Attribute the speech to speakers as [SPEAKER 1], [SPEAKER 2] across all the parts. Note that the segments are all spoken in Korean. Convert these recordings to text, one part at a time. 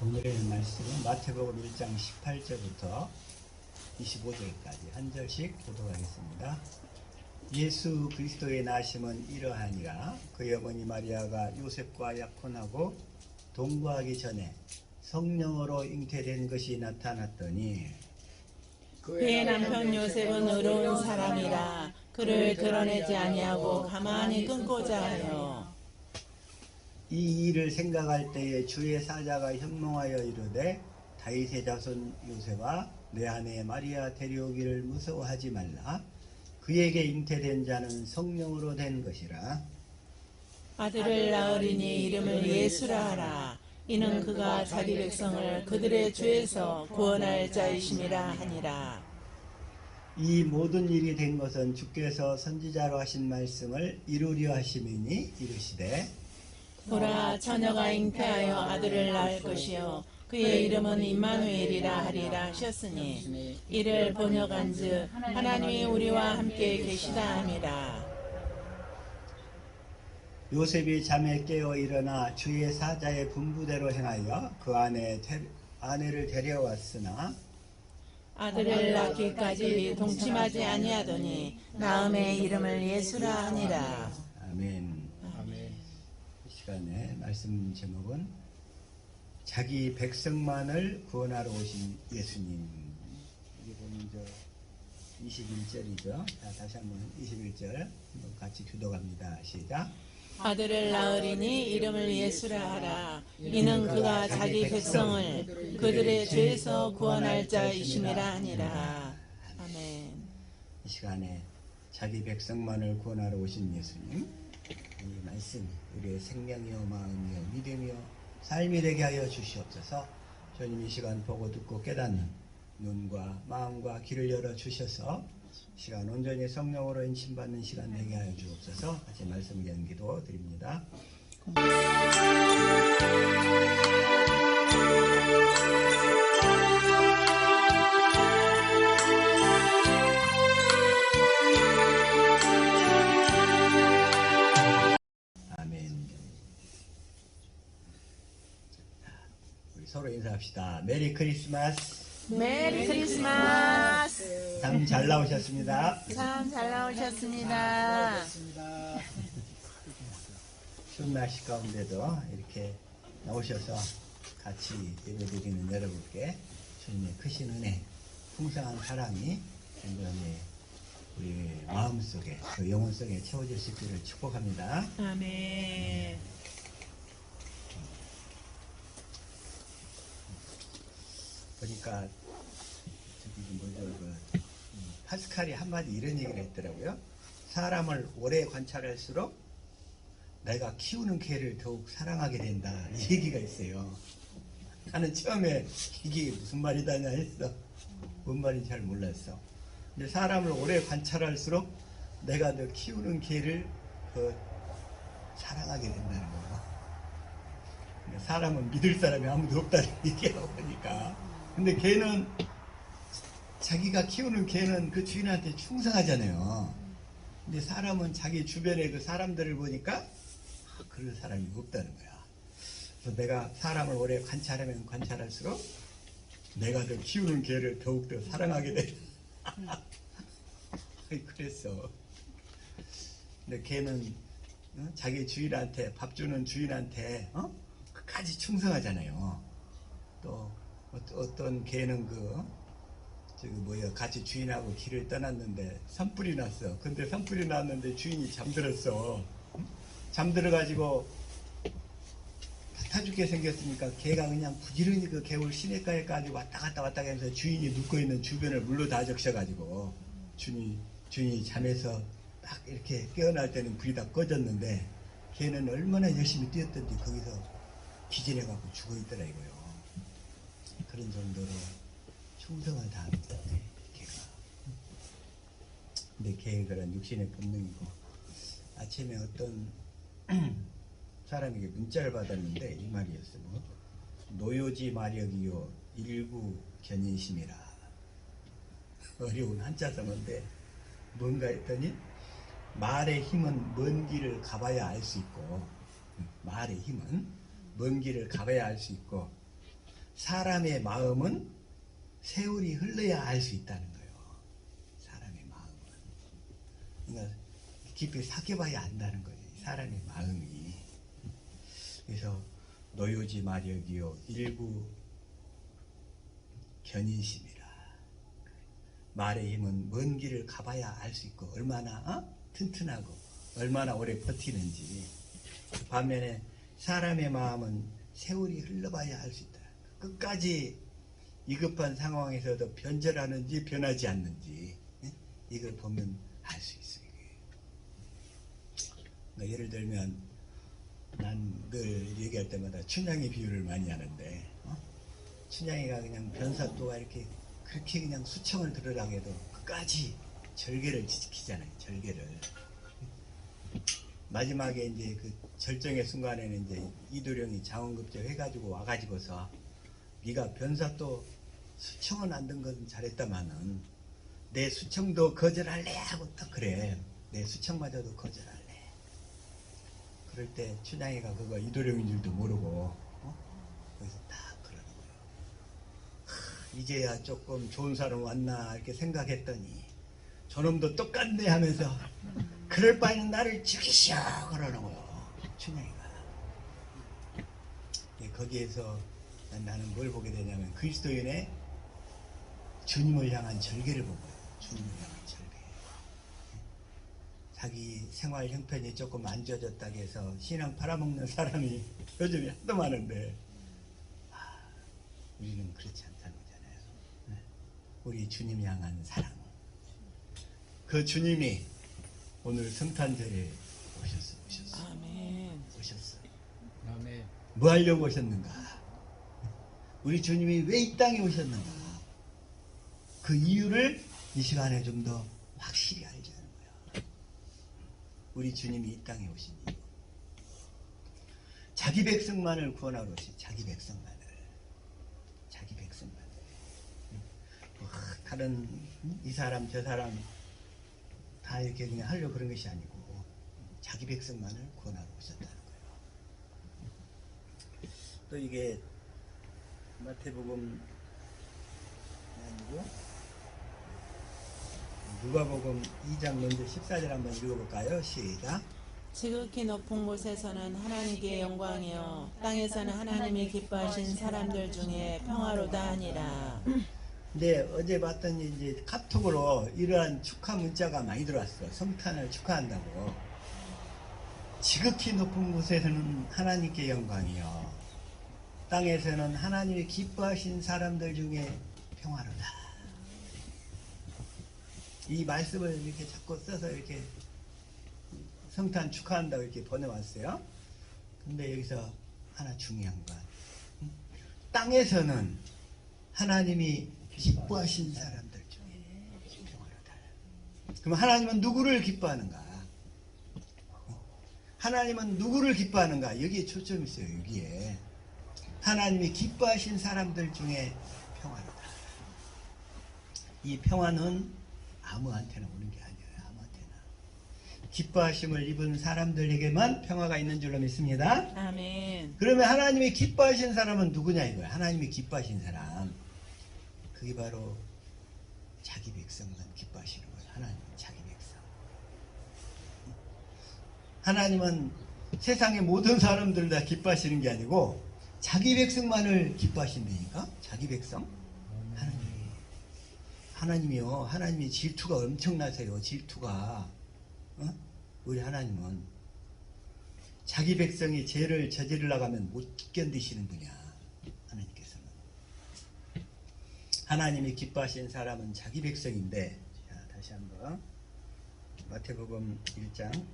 [SPEAKER 1] 오늘의 말씀은 마태복음 1장 18절부터 25절까지 한 절씩 교독하겠습니다. 예수 그리스도의 나심은 이러하니라. 그의 어머니 마리아가 요셉과 약혼하고 동거하기 전에 성령으로 잉태된 것이 나타났더니
[SPEAKER 2] 그의 남편 요셉은 의로운 사람이라 그를 드러내지 아니하고 가만히 끊고자 하여
[SPEAKER 1] 이 일을 생각할 때에 주의 사자가 현몽하여 이르되 다윗의 자손 요셉아 내 아내 마리아 데려오기를 무서워하지 말라. 그에게 잉태된 자는 성령으로 된 것이라.
[SPEAKER 2] 아들을 낳으리니 이름을 예수라 하라. 이는 그가 자기 백성을 그들의 죄에서 구원할 자이심이라 하니라.
[SPEAKER 1] 이 모든 일이 된 것은 주께서 선지자로 하신 말씀을 이루려 하심이니 이르시되
[SPEAKER 2] 보라, 처녀가 잉태하여 아들을 낳을 것이요 그의 이름은 임마누엘이라 하리라 하셨으니 이를 번역한즉 하나님이 우리와 함께 계시다 함이라.
[SPEAKER 1] 요셉이 잠에 깨어 일어나 주의 사자의 분부대로 행하여 그 아내를 데려왔으나
[SPEAKER 2] 아들을 낳기까지 동침하지 아니하더니 낳음의 이름을 예수라 하니라.
[SPEAKER 1] 아멘. 이 시간에 말씀 제목은 자기 백성만을 구원하러 오신 예수님. 여기 보면 저 21절이죠. 다시 한번 21절 같이 교독합니다. 시작.
[SPEAKER 2] 아들을 낳으리니 이름을 예수라 하라. 이는 그가 자기 백성을 그들의 죄에서 구원할 자이심이라 하니라. 아멘.
[SPEAKER 1] 이 시간에 자기 백성만을 구원하러 오신 예수님, 이 말씀 우리의 생명이요 마음이요 믿음이요 삶이 되게 하여 주시옵소서. 주님 이 시간 보고 듣고 깨닫는 눈과 마음과 귀를 열어 주셔서 시간 온전히 성령으로 인침받는 시간 되게 하여 주옵소서. 같이 말씀 연기도 드립니다. 아멘. 우리 서로 인사합시다. 메리 크리스마스.
[SPEAKER 2] 메리 크리스마스.
[SPEAKER 1] 참 잘 나오셨습니다.
[SPEAKER 2] 참 잘 나오셨습니다.
[SPEAKER 1] 추운 날씨 가운데도 이렇게 나오셔서 같이 예배드리는 여러분께 주님의 크신 은혜, 풍성한 사랑이 온전히 우리 마음속에, 그 영혼 속에 채워질 수 있기를 축복합니다.
[SPEAKER 2] 아멘.
[SPEAKER 1] 보니까 저기 뭐죠, 파스칼이 한마디 이런 얘기를 했더라고요. 사람을 오래 관찰할수록 내가 키우는 개를 더욱 사랑하게 된다, 이 얘기가 있어요. 나는 처음에 이게 무슨 말이다냐 했어. 뭔 말인지 잘 몰랐어. 근데 사람을 오래 관찰할수록 내가 더 키우는 개를 더 사랑하게 된다는 거예요. 사람은 믿을 사람이 아무도 없다는 얘기하고 보니까. 근데 개는, 자기가 키우는 개는 그 주인한테 충성하잖아요. 근데 사람은 자기 주변의 그 사람들을 보니까 그런 사람이 없다는 거야. 그래서 내가 사람을 오래 관찰하면 관찰할수록 내가 더 키우는 개를 더욱더 사랑하게 돼. 그랬어. 근데 개는 자기 주인한테, 밥 주는 주인한테 끝까지 충성하잖아요. 또 어떤 개는 같이 주인하고 길을 떠났는데 산불이 났어. 근데 산불이 났는데 주인이 잠들었어. 잠들어가지고 타 죽게 생겼으니까 개가 그냥 부지런히 그 개울 시내가에까지 왔다 갔다 하면서 주인이 눕고 있는 주변을 물로 다 적셔가지고 주인이 잠에서 딱 이렇게 깨어날 때는 불이 다 꺼졌는데 개는 얼마나 열심히 뛰었던지 거기서 기절해갖고 죽어있더라 이거요. 그런 정도로 충성을 다합니다. 개가. 근데 개의 그런 육신의 본능이고, 아침에 어떤 사람에게 문자를 받았는데 이 말이었어요. 노요지 마력이요 일구 견인심이라. 어려운 한자성어인데 뭔가 했더니 말의 힘은 먼 길을 가봐야 알 수 있고, 말의 힘은 먼 길을 가봐야 알 수 있고, 사람의 마음은 세월이 흘러야 알 수 있다는 거예요. 사람의 마음은. 그러니까 깊이 사귀어봐야 안다는 거예요. 사람의 마음이. 그래서 노요지 마력이요 일부 견인심이라. 말의 힘은 먼 길을 가봐야 알 수 있고 얼마나 튼튼하고 얼마나 오래 버티는지. 반면에 사람의 마음은 세월이 흘러봐야 알 수 있다. 끝까지 위급한 상황에서도 변절하는지 변하지 않는지 이걸 보면 알 수 있어요. 그러니까 예를 들면 난 늘 얘기할 때마다 춘향이 비유를 많이 하는데 춘향이가 그냥 변사또가 이렇게 그렇게 그냥 수청을 들으라고 해도 끝까지 절개를 지키잖아요. 절개를. 마지막에 이제 그 절정의 순간에는 이제 이도령이 장원급제 해가지고 와가지고서 네가 변사또 수청은 안 든 건 잘했다마는 내 수청도 거절할래 하고 딱 그래. 내 수청마저도 거절할래. 그럴 때 춘향이가 그거 이도령인 줄도 모르고 거기서 딱 그러는 거예요. 이제야 조금 좋은 사람 왔나 이렇게 생각했더니 저놈도 똑같네 하면서 그럴 바에는 나를 죽이시오 그러는 거예요. 춘향이가. 거기에서 나는 뭘 보게 되냐면 그리스도인의 주님을 향한 절개를 본 거예요. 주님을 향한 절개. 자기 생활 형편이 조금 안 좋아졌다고 해서 신앙 팔아먹는 사람이 요즘에 하도 많은데 우리는 그렇지 않다는 거잖아요. 우리 주님 향한 사랑. 그 주님이 오늘 성탄절에 오셨어.
[SPEAKER 2] 아멘.
[SPEAKER 1] 오셨어.
[SPEAKER 3] 아멘.
[SPEAKER 1] 뭐 하려고 오셨는가? 우리 주님이 왜 이 땅에 오셨는가? 그 이유를 이 시간에 좀 더 확실히 알자는 거야. 우리 주님이 이 땅에 오신 이유. 자기 백성만을 구원하러 오신 자기 백성만을. 자기 백성만을. 다른 이 사람 저 사람 다 이렇게 그냥 하려고 그런 것이 아니고 자기 백성만을 구원하러 오셨다는 거예요. 또 이게 마태복음 아니고 누가복음 2장 먼저 14절 한번 읽어볼까요? 시작.
[SPEAKER 2] 지극히 높은 곳에서는 하나님께 영광이요 땅에서는 하나님이 기뻐하신 사람들 중에 평화로다 하니라.
[SPEAKER 1] 네, 어제 봤더니 이제 카톡으로 이러한 축하 문자가 많이 들어왔어. 성탄을 축하한다고. 지극히 높은 곳에서는 하나님께 영광이요 땅에서는 하나님이 기뻐하신 사람들 중에 평화로다. 이 말씀을 이렇게 자꾸 써서 이렇게 성탄 축하한다고 이렇게 보내왔어요. 근데 여기서 하나 중요한 건 땅에서는 하나님이 기뻐하신 사람들 중에 평화로다. 그럼 하나님은 누구를 기뻐하는가? 하나님은 누구를 기뻐하는가? 여기에 초점이 있어요. 여기에. 하나님이 기뻐하신 사람들 중에 평화로다. 이 평화는 아무한테나 오는 게 아니에요. 아무한테나. 기뻐하심을 입은 사람들에게만 평화가 있는 줄로 믿습니다.
[SPEAKER 2] 아멘.
[SPEAKER 1] 그러면 하나님이 기뻐하신 사람은 누구냐 이거예요. 하나님이 기뻐하신 사람. 그게 바로 자기 백성만 기뻐하시는 거예요. 하나님은 자기 백성. 하나님은 세상의 모든 사람들 다 기뻐하시는 게 아니고 자기 백성만을 기뻐하신다니까? 자기 백성? 하나님이요. 하나님이 질투가 엄청나세요. 질투가. 우리 하나님은 자기 백성이 죄를 저지르려고 하면 못 견디시는 분이야. 하나님께서는. 하나님이 기뻐하신 사람은 자기 백성인데, 자, 다시 한번. 마태복음 1장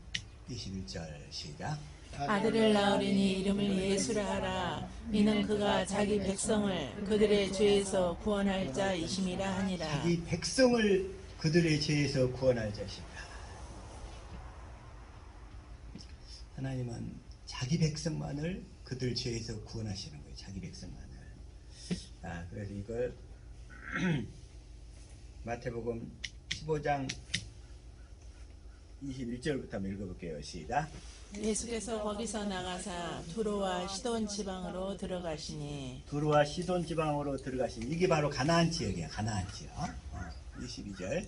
[SPEAKER 1] 21절 시작.
[SPEAKER 2] 아들을 낳으리니 이름을 예수라 하라. 이는 그가 자기 백성을 그들의 죄에서 구원할 자이심이라 하니라.
[SPEAKER 1] 자기 백성을 그들의 죄에서 구원할 자십니다. 하나님은 자기 백성만을 그들 죄에서 구원하시는 거예요. 자기 백성만을. 아, 그래서 이걸 마태복음 15장 21절부터 한번 읽어볼게요. 시작.
[SPEAKER 2] 예수께서 거기서 나가사 두로와 시돈 지방으로 들어가시니
[SPEAKER 1] 두루와 시돈 지방으로 들어가신 이게 바로 가나안 지역이야. 가나안 지역. 22절.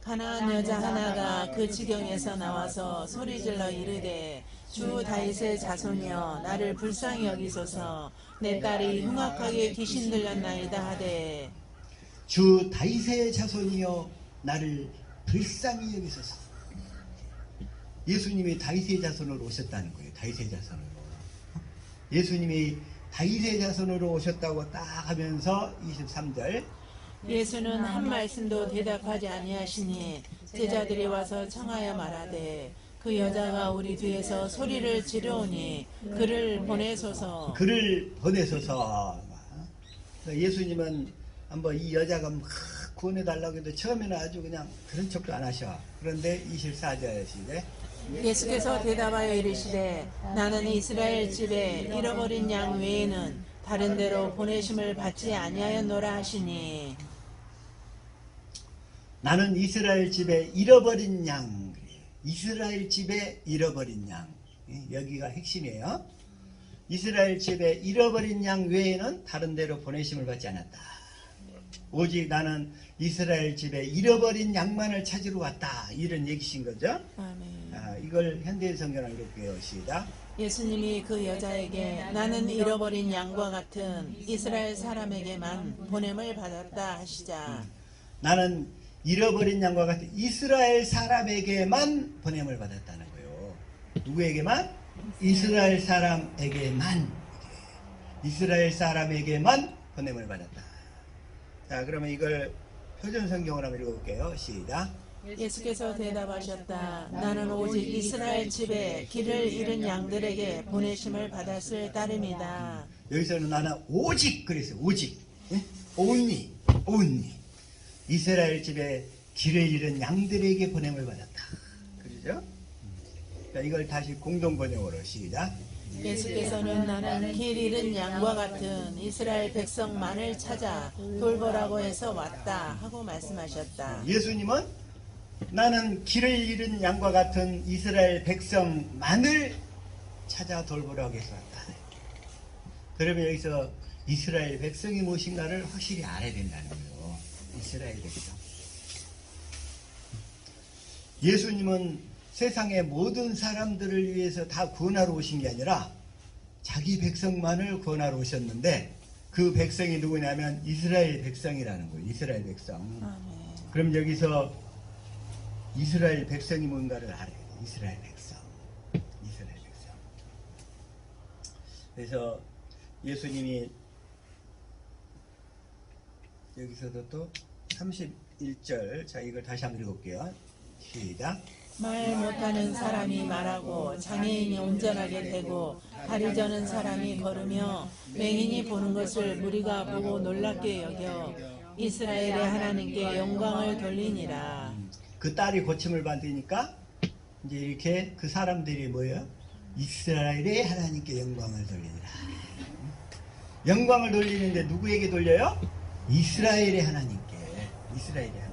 [SPEAKER 2] 가나안 여자 하나가 그 지경에서 나와서 소리질러 이르되 주 다윗의 자손이여 나를 불쌍히 여기소서 내 딸이 흉악하게 귀신 들렸나이다 하되
[SPEAKER 1] 주 다윗의 자손이여 나를 불쌍히 여기소서. 예수님이 다윗의 자손으로 오셨다는 거예요. 다윗의 자손으로. 예수님이 다윗의 자손으로 오셨다고 딱 하면서 23절.
[SPEAKER 2] 예수는 한 말씀도 대답하지 아니하시니 제자들이 와서 청하여 말하되 그 여자가 우리 뒤에서 소리를 지르오니 그를 보내소서.
[SPEAKER 1] 그를 보내소서. 예수님은 한번 이 여자가 막 구원해달라고 해도 처음에는 아주 그냥 그런 척도 안 하셔. 그런데 24절 시대.
[SPEAKER 2] 예수께서 대답하여 이르시되 나는 이스라엘 집에 잃어버린 양 외에는 다른 데로 보내심을 받지 아니하였노라 하시니
[SPEAKER 1] 나는 이스라엘 집에 잃어버린 양. 이스라엘 집에 잃어버린 양. 여기가 핵심이에요. 이스라엘 집에 잃어버린 양 외에는 다른 데로 보내심을 받지 않았다. 오직 나는 이스라엘 집에 잃어버린 양만을 찾으러 왔다. 이런 얘기신 거죠.
[SPEAKER 2] 아멘.
[SPEAKER 1] 이걸 현대 성경을 읽을게요. 시작.
[SPEAKER 2] 예수님이 그 여자에게 나는 잃어버린 양과 같은 이스라엘 사람에게만 보냄을 받았다 하시자
[SPEAKER 1] 나는 잃어버린 양과 같은 이스라엘 사람에게만 보냄을 받았다는 거예요. 누구에게만? 이스라엘 사람에게만. 이스라엘 사람에게만 보냄을 받았다. 자, 그러면 이걸 표준 성경으로 한번 읽어볼게요. 시작.
[SPEAKER 2] 예수께서 대답하셨다. 나는 오직 이스라엘 집에 길을 잃은 양들에게 보내심을 받았을 따름이다.
[SPEAKER 1] 여기서는 나는 오직 그랬어요. 오직. only. 이스라엘 집에 길을 잃은 양들에게 보냄을 받았다. 그러죠? 자, 이걸 다시 공동 번역으로 시작.
[SPEAKER 2] 예수께서는 나는 길 잃은 양과 같은 이스라엘 백성만을 찾아 돌보라고 해서 왔다 하고 말씀하셨다.
[SPEAKER 1] 예수님은 나는 길을 잃은 양과 같은 이스라엘 백성만을 찾아 돌보라고 해서 왔다. 그러면 여기서 이스라엘 백성이 무엇인가를 확실히 알아야 된다는 거예요. 이스라엘 백성. 예수님은 세상의 모든 사람들을 위해서 다 구원하러 오신 게 아니라 자기 백성만을 구원하러 오셨는데 그 백성이 누구냐면 이스라엘 백성이라는 거예요. 이스라엘 백성.
[SPEAKER 2] 아멘.
[SPEAKER 1] 그럼 여기서 이스라엘 백성이 뭔가를 알아야 돼요. 이스라엘 백성. 이스라엘 백성. 그래서 예수님이 여기서도 또 31절. 자, 이걸 다시 한번 읽어볼게요. 시작.
[SPEAKER 2] 말 못하는 사람이 말하고 장애인이 운전하게 되고 다리 저는 사람이 걸으며 맹인이 보는 것을 무리가 보고 놀랍게 여겨 이스라엘의 하나님께 영광을 돌리니라.
[SPEAKER 1] 그 딸이 고침을 받으니까 이제 이렇게 그 사람들이 뭐예요? 이스라엘의 하나님께 영광을 돌리니라. 영광을 돌리는데 누구에게 돌려요? 이스라엘의 하나님께. 이스라엘의 하나님.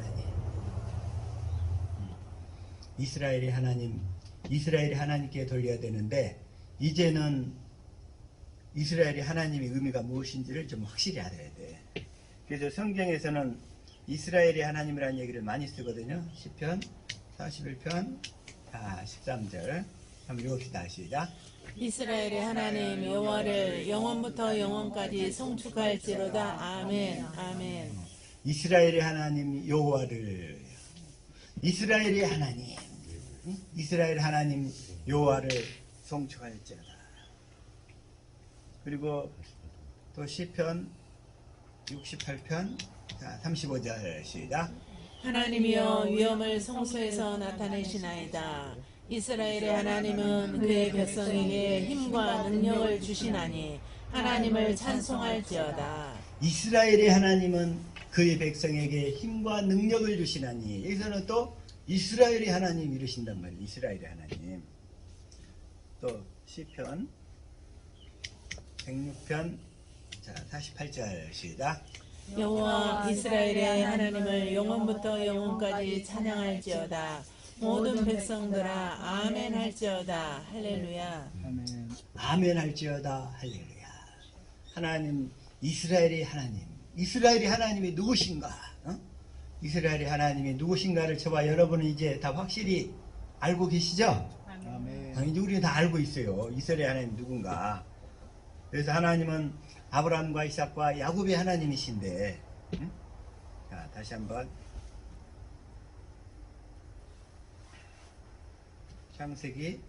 [SPEAKER 1] 이스라엘의 하나님, 이스라엘의 하나님께 돌려야 되는데 이제는 이스라엘의 하나님의 의미가 무엇인지를 좀 확실히 알아야 돼. 그래서 성경에서는 이스라엘의 하나님이라는 얘기를 많이 쓰거든요. 시편 41편 13절 한번 읽읍시다. 시작.
[SPEAKER 2] 이스라엘의 하나님 여호와를 영원부터 영원까지 송축할지로다. 아멘. 아멘.
[SPEAKER 1] 이스라엘의 하나님 여호와를, 이스라엘의 하나님, 이스라엘 하나님 여호와를 송축할지어다. 그리고 또 시편 68편 35절 시작.
[SPEAKER 2] 하나님이여 위엄을 성소에서 나타내시나이다. 이스라엘의 하나님은 그의 백성에게 힘과 능력을 주시나니 하나님을 찬송할지어다.
[SPEAKER 1] 이스라엘의 하나님은 그의 백성에게 힘과 능력을 주시나니. 여기서는 또 이스라엘의 하나님 이르신단 말이에요. 이스라엘의 하나님. 또 시편 106편 48절 시작.
[SPEAKER 2] 여호와 이스라엘의 하나님을 영원부터 영원까지 찬양할지어다. 모든 백성들아 아멘 할지어다. 할렐루야.
[SPEAKER 3] 아멘.
[SPEAKER 1] 아멘 할지어다. 할렐루야. 하나님, 이스라엘의 하나님. 이스라엘의 하나님이 누구신가? 어? 이스라엘의 하나님이 누구신가를 저와 여러분은 이제 다 확실히 알고 계시죠?
[SPEAKER 3] 아멘.
[SPEAKER 1] 이제 우리는 다 알고 있어요. 이스라엘 하나님 누군가. 그래서 하나님은 아브라함과 이삭과 야곱의 하나님이신데, 응? 자, 다시 한번 창세기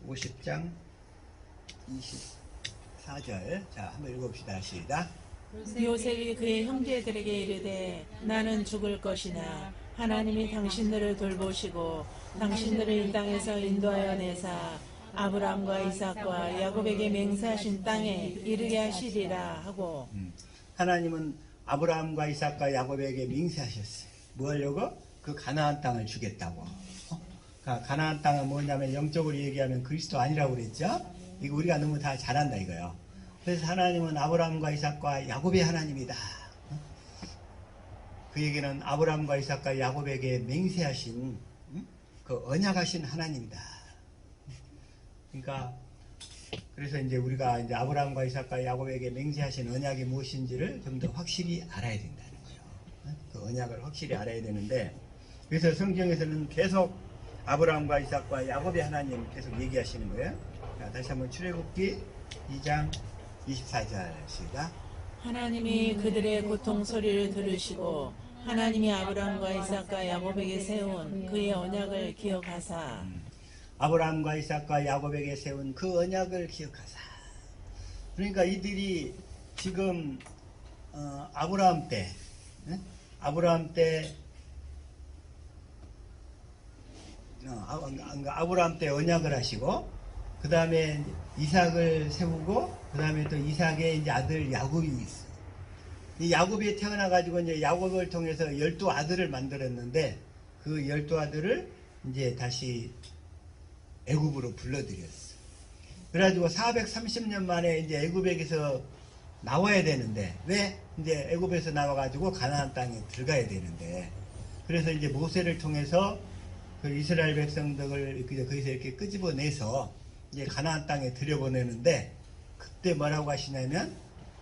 [SPEAKER 1] 50장 24절. 자, 한번 읽어봅시다. 시작.
[SPEAKER 2] 요셉이 그의 형제들에게 이르되 나는 죽을 것이나 하나님이 당신들을 돌보시고 당신들을 이 땅에서 인도하여 내사 아브라함과 이삭과 야곱에게 맹세하신 땅에 이르게 하시리라 하고.
[SPEAKER 1] 하나님은 아브라함과 이삭과 야곱에게 맹세하셨어요. 뭐 하려고? 그 가나안 땅을 주겠다고. 가나안 땅은 뭐냐면 영적으로 얘기하면 그리스도 아니라고 그랬죠? 이거 우리가 너무 다 잘한다 이거요. 그래서 하나님은 아브라함과 이삭과 야곱의 하나님이다. 그 얘기는 아브라함과 이삭과 야곱에게 맹세하신 그 언약하신 하나님이다. 그러니까 그래서 이제 우리가 이제 아브라함과 이삭과 야곱에게 맹세하신 언약이 무엇인지를 좀 더 확실히 알아야 된다는 거예요. 그 언약을 확실히 알아야 되는데, 그래서 성경에서는 계속 아브라함과 이삭과 야곱의 하나님 계속 얘기하시는 거예요. 자, 다시 한번 출애굽기 2장 24절 시작.
[SPEAKER 2] 하나님이 그들의 고통 소리를 들으시고 하나님이 아브라함과 이삭과 야곱에게 세운 그의 언약을 기억하사.
[SPEAKER 1] 아브라함과 이삭과 야곱에게 세운 그 언약을 기억하사. 그러니까 이들이 지금 아브라함 때 아브라함 때 언약을 하시고, 그 다음에 이삭을 세우고, 그 다음에 또 이삭의 이제 아들 야곱이 있어. 이 야곱이 태어나가지고 이제 야곱을 통해서 12아들을 만들었는데, 그 12아들을 이제 다시 애굽으로 불러들였어. 그래가지고 430년 만에 이제 애굽에게서 나와야 되는데, 왜? 이제 애굽에서 나와가지고 가나안 땅에 들어가야 되는데, 그래서 이제 모세를 통해서 그 이스라엘 백성들을 거기서 이렇게 끄집어내서 이제 가나안 땅에 들여보내는데, 그때 뭐라고 하시냐면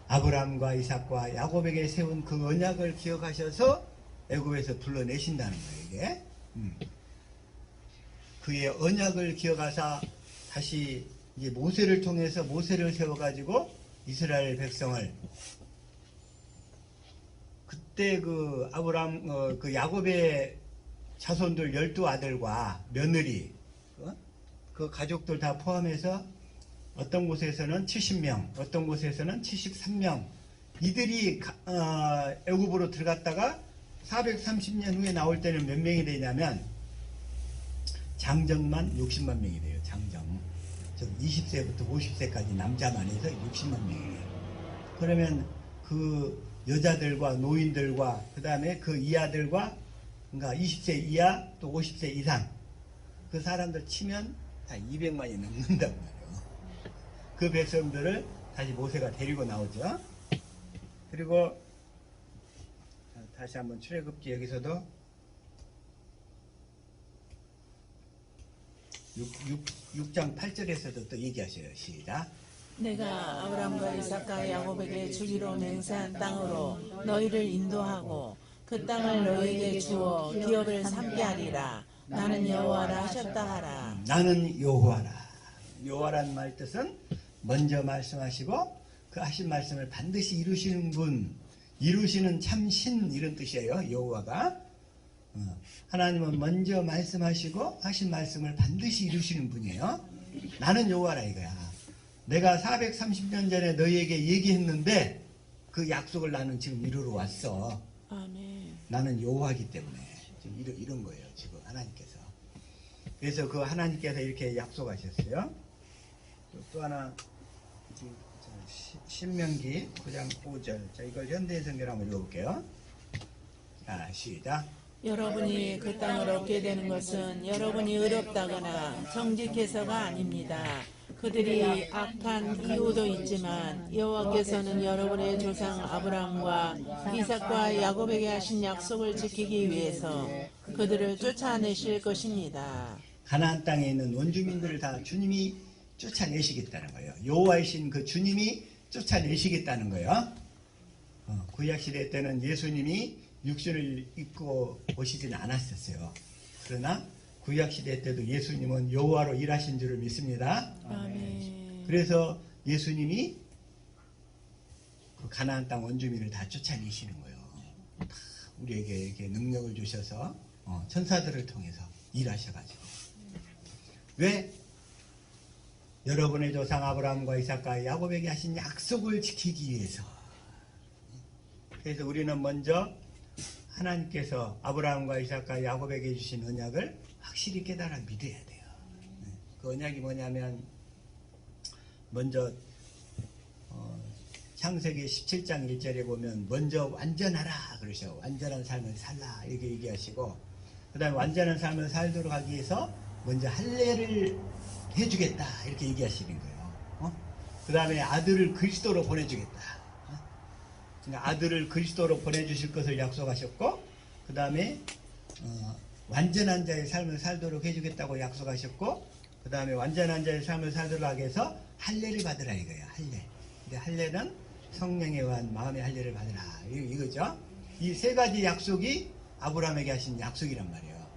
[SPEAKER 1] 아브라함과 이삭과 야곱에게 세운 그 언약을 기억하셔서 애굽에서 불러내신다는 거예요. 이게 그의 언약을 기억하사 다시 이제 모세를 통해서 모세를 세워가지고 이스라엘 백성을, 그때 그 아브라함 그 야곱의 자손들 12아들과 며느리 그 가족들 다 포함해서 어떤 곳에서는 70명, 어떤 곳에서는 73명, 이들이 애굽으로 들어갔다가 430년 후에 나올 때는 몇 명이 되냐면 장정만 60만 명이 돼요. 장정. 즉 20세부터 50세까지 남자만 해서 60만 명이에요. 그러면 그 여자들과 노인들과 그 다음에 그 이하들과, 그러니까 20세 이하 또 50세 이상 그 사람들 치면 다 200만이 넘는단 말이에요. 그 백성들을 다시 모세가 데리고 나오죠. 그리고 다시 한번 출애굽기 여기서도 6장 8절에서도 또 얘기하셔요. 시작.
[SPEAKER 2] 내가 아브라함과 이삭과 야곱에게 주기로 맹세한 땅으로 너희를 인도하고 그 땅을 너희에게 주어 기업을 삼게 하리라. 나는 여호와라 하셨다 하라.
[SPEAKER 1] 나는 여호와라. 여호와란 말 뜻은 먼저 말씀하시고 그 하신 말씀을 반드시 이루시는 분, 이루시는 참신, 이런 뜻이에요. 여호와가. 하나님은 먼저 말씀하시고 하신 말씀을 반드시 이루시는 분이에요. 나는 여호와라 이거야. 내가 430년 전에 너희에게 얘기했는데 그 약속을 나는 지금 이루러 왔어.
[SPEAKER 2] 아멘.
[SPEAKER 1] 나는 여호와이기 때문에 지금 이런 거예요. 지금 하나님께서. 그래서 그 하나님께서 이렇게 약속하셨어요. 또 하나 신명기 9장 5절. 자, 이걸 현대성경 한번 읽어볼게요. 자, 시작.
[SPEAKER 2] 여러분이 그 땅을 얻게 되는 것은 여러분이 의롭다거나 정직해서가 아닙니다. 그들이 악한 이유도 있지만 여호와께서는 여러분의 조상 아브라함과 이삭과 야곱에게 하신 약속을 지키기 위해서 그들을 쫓아내실 것입니다.
[SPEAKER 1] 가나안 땅에 있는 원주민들을 다 주님이 쫓아내시겠다는 거예요. 여호와이신 그 주님이 쫓아내시겠다는 거예요. 구약시대 때는 예수님이 육신을 입고 오시지는 않았었어요. 그러나 구약시대 때도 예수님은 여호와로 일하신 줄을 믿습니다.
[SPEAKER 2] 아멘.
[SPEAKER 1] 그래서 예수님이 그 가나안 땅 원주민을 다 쫓아내시는 거예요. 다 우리에게 이렇게 능력을 주셔서 천사들을 통해서 일하셔가지고. 왜? 여러분의 조상 아브라함과 이삭과 야곱에게 하신 약속을 지키기 위해서. 그래서 우리는 먼저 하나님께서 아브라함과 이삭과 야곱에게 주신 언약을 확실히 깨달아 믿어야 돼요. 그 언약이 뭐냐면 먼저 창세기 17장 1절에 보면 먼저 완전하라 그러셔. 완전한 삶을 살라 이렇게 얘기하시고, 그 다음에 완전한 삶을 살도록 하기 위해서 먼저 할례를 해주겠다 이렇게 얘기하시는 거예요. 그 다음에 아들을 그리스도로 보내주겠다. 그러니까 아들을 그리스도로 보내주실 것을 약속하셨고, 그 다음에 완전한 자의 삶을 살도록 해주겠다고 약속하셨고, 그 다음에 완전한 자의 삶을 살도록 하기 위해서 할례를 받으라 이거예요. 할례. 근데 할례는 성령에 의한 마음의 할례를 받으라 이거죠. 이 세 가지 약속이 아브라함에게 하신 약속이란 말이에요.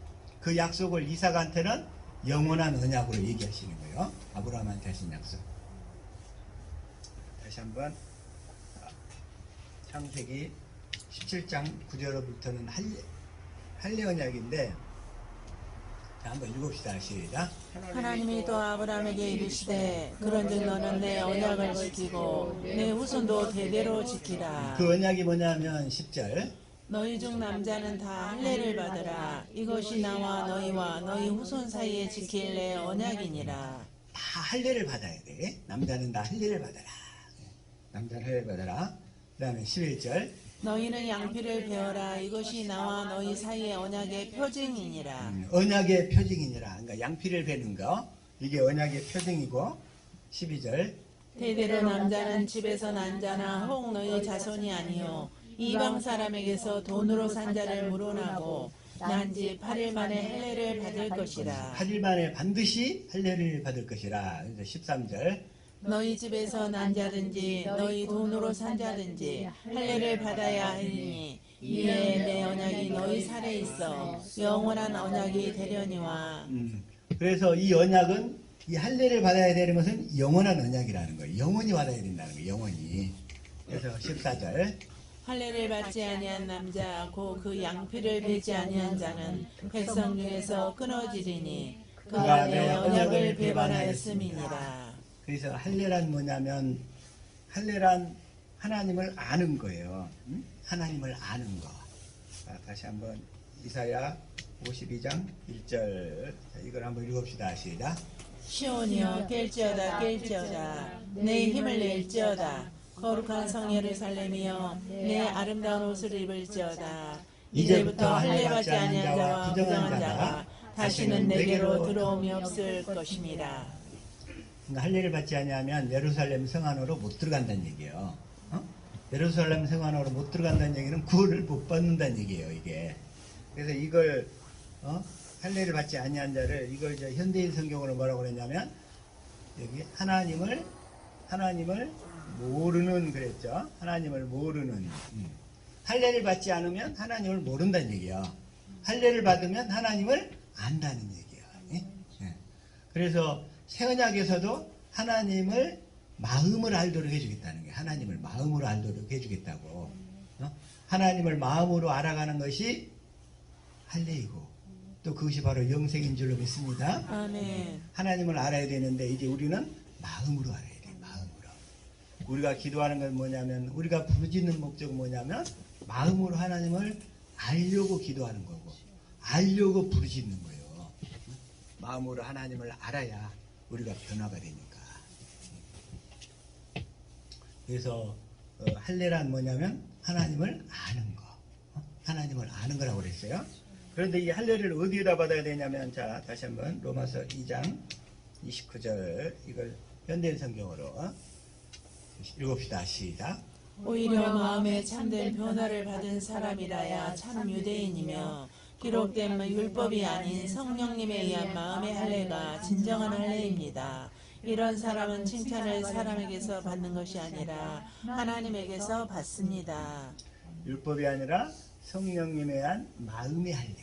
[SPEAKER 1] 그 약속을 이삭한테는 영원한 언약으로 얘기하시는 거예요. 아브라함한테 하신 약속. 다시 한번 창세기 17장 9절부터는 할례 언약인데, 자, 한번 읽읍시다. 시작.
[SPEAKER 2] 하나님이 또 아브라함에게 이르시되 그런즉 너는 내 언약을 지키고 내 후손도 대대로 지키라.
[SPEAKER 1] 그 언약이 뭐냐면 10절.
[SPEAKER 2] 너희 중 남자는 다 할례를 받으라. 이것이 나와 너희와 너희 후손 사이에 지킬 내 언약이니라.
[SPEAKER 1] 다 할례를 받아야 돼. 남자는 다 할례를 받아라. 남자는 할례를 받아라. 그 다음에 11절.
[SPEAKER 2] 너희는 양피를 베어라. 이것이 나와 너희 사이의 언약의 표징이니라.
[SPEAKER 1] 언약의 표징이니라. 그러니까 양피를 베는 거, 이게 언약의 표징이고. 12절.
[SPEAKER 2] 대대로 남자는 집에서 난 자나 혹 너희 자손이 아니요 이방 사람에게서 돈으로 산 자를 물어나고 난지 8일 만에 할례를 받을 것이라.
[SPEAKER 1] 8일 만에 반드시 할례를 받을 것이라. 그래서 13절.
[SPEAKER 2] 너희 집에서 난 자든지 너희 돈으로 산 자든지 할례를 받아야 하리니 이에 내 언약이 너희 살에 있어 영원한 언약이 되려니와.
[SPEAKER 1] 그래서 이 언약은, 이 할례를 받아야 되는 것은 영원한 언약이라는 거예요. 영원히 받아야 된다는 거예요. 영원히. 그래서 14절.
[SPEAKER 2] 할례를 받지 아니한 남자 곧 그 양피를 베지 아니한 자는 백성 중에서 끊어지리니 그가 내 언약을 배반하였음이니라.
[SPEAKER 1] 그래서 할례란 뭐냐면, 할례란 하나님을 아는 거예요. 하나님을 아는 거. 자, 다시 한번 이사야 52장 1절. 자, 이걸 한번 읽읍시다. 시작.
[SPEAKER 2] 시온이여 깰지어다 깰지어다 내 힘을 낼지어다. 거룩한 성 예루살렘이여 내 아름다운 옷을 입을지어다. 이제부터 할례 받지 아니한 자와 부정한 자가 다시는 내게로 들어옴이 없을 것임이라.
[SPEAKER 1] 그러니까 할례를 받지 아니하면 예루살렘 성 안으로 못 들어간다는 얘기예요. 예루살렘 성 안으로 못 들어간다는 얘기는 구원을 못 받는다는 얘기예요. 이게. 그래서 이걸 할례를 받지 아니한 자를, 이걸 현대인 성경으로 뭐라고 그랬냐면, 여기 하나님을 모르는 그랬죠. 하나님을 모르는. 할례를 받지 않으면 하나님을 모른다는 얘기예요. 할례를 받으면 하나님을 안다는 얘기예요. 예? 그래서 새 언약에서도 하나님을 마음을 알도록 해주겠다는 거예요. 하나님을 마음으로 알도록 해주겠다고. 하나님을 마음으로 알아가는 것이 할례이고, 또 그것이 바로 영생인 줄로 믿습니다.
[SPEAKER 2] 아멘.
[SPEAKER 1] 하나님을 알아야 되는데 이제 우리는 마음으로 알아야 돼. 마음으로. 우리가 기도하는 건 뭐냐면, 우리가 부르짖는 목적은 뭐냐면 마음으로 하나님을 알려고 기도하는 거고, 알려고 부르짖는 거예요. 마음으로 하나님을 알아야 우리가 변화가 되니까. 그래서 할례란 뭐냐면 하나님을 아는 거. 하나님을 아는 거라고 그랬어요. 그런데 이 할례를 어디에다 받아야 되냐면, 자, 다시 한번 로마서 2장 29절 이걸 현대인 성경으로 읽읍시다. 시작.
[SPEAKER 2] 오히려 마음에 참된 변화를 받은 사람이라야 참 유대인이며 기록된 율법이 아닌 성령님에 의한 마음의 할례가 진정한 할례입니다. 이런 사람은 칭찬을 사람에게서 받는 것이 아니라 하나님에게서 받습니다.
[SPEAKER 1] 율법이 아니라 성령님에 의한 마음의 할례.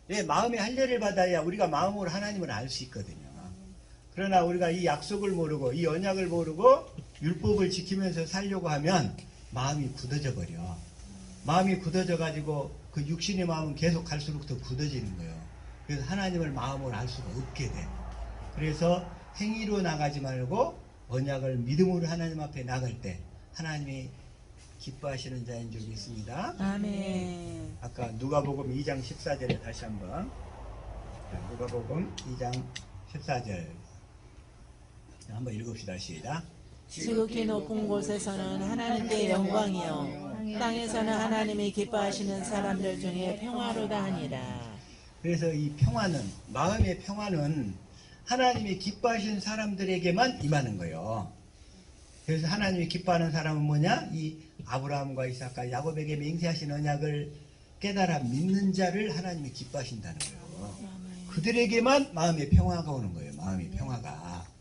[SPEAKER 1] 왜 마음의 할례를 받아야 우리가 마음으로 하나님을 알 수 있거든요. 그러나 우리가 이 약속을 모르고 이 언약을 모르고 율법을 지키면서 살려고 하면 마음이 굳어져 버려. 마음이 굳어져 가지고 그 육신의 마음은 계속 갈수록 더 굳어지는 거예요. 그래서 하나님을 마음으로 알 수가 없게 돼. 그래서 행위로 나가지 말고 언약을 믿음으로 하나님 앞에 나갈 때 하나님이 기뻐하시는 자인 줄 믿습니다.
[SPEAKER 2] 아멘.
[SPEAKER 1] 아까 누가복음 2장 14절에 다시 한번 누가복음 2장 14절 한번 읽읍시다. 시작.
[SPEAKER 2] 지극히 높은 곳에서는 하나님께 영광이요 땅에서는 하나님이 기뻐하시는 사람들 중에 평화로다 하니라.
[SPEAKER 1] 그래서 이 평화는 마음의 평화는 하나님이 기뻐하시는 사람들에게만 임하는 거예요. 그래서 하나님이 기뻐하는 사람은 뭐냐? 이 아브라함과 이삭과 야곱에게 맹세하신 언약을 깨달아 믿는 자를 하나님이 기뻐하신다는 거예요. 그들에게만 마음의 평화가 오는 거예요. 마음의 평화가.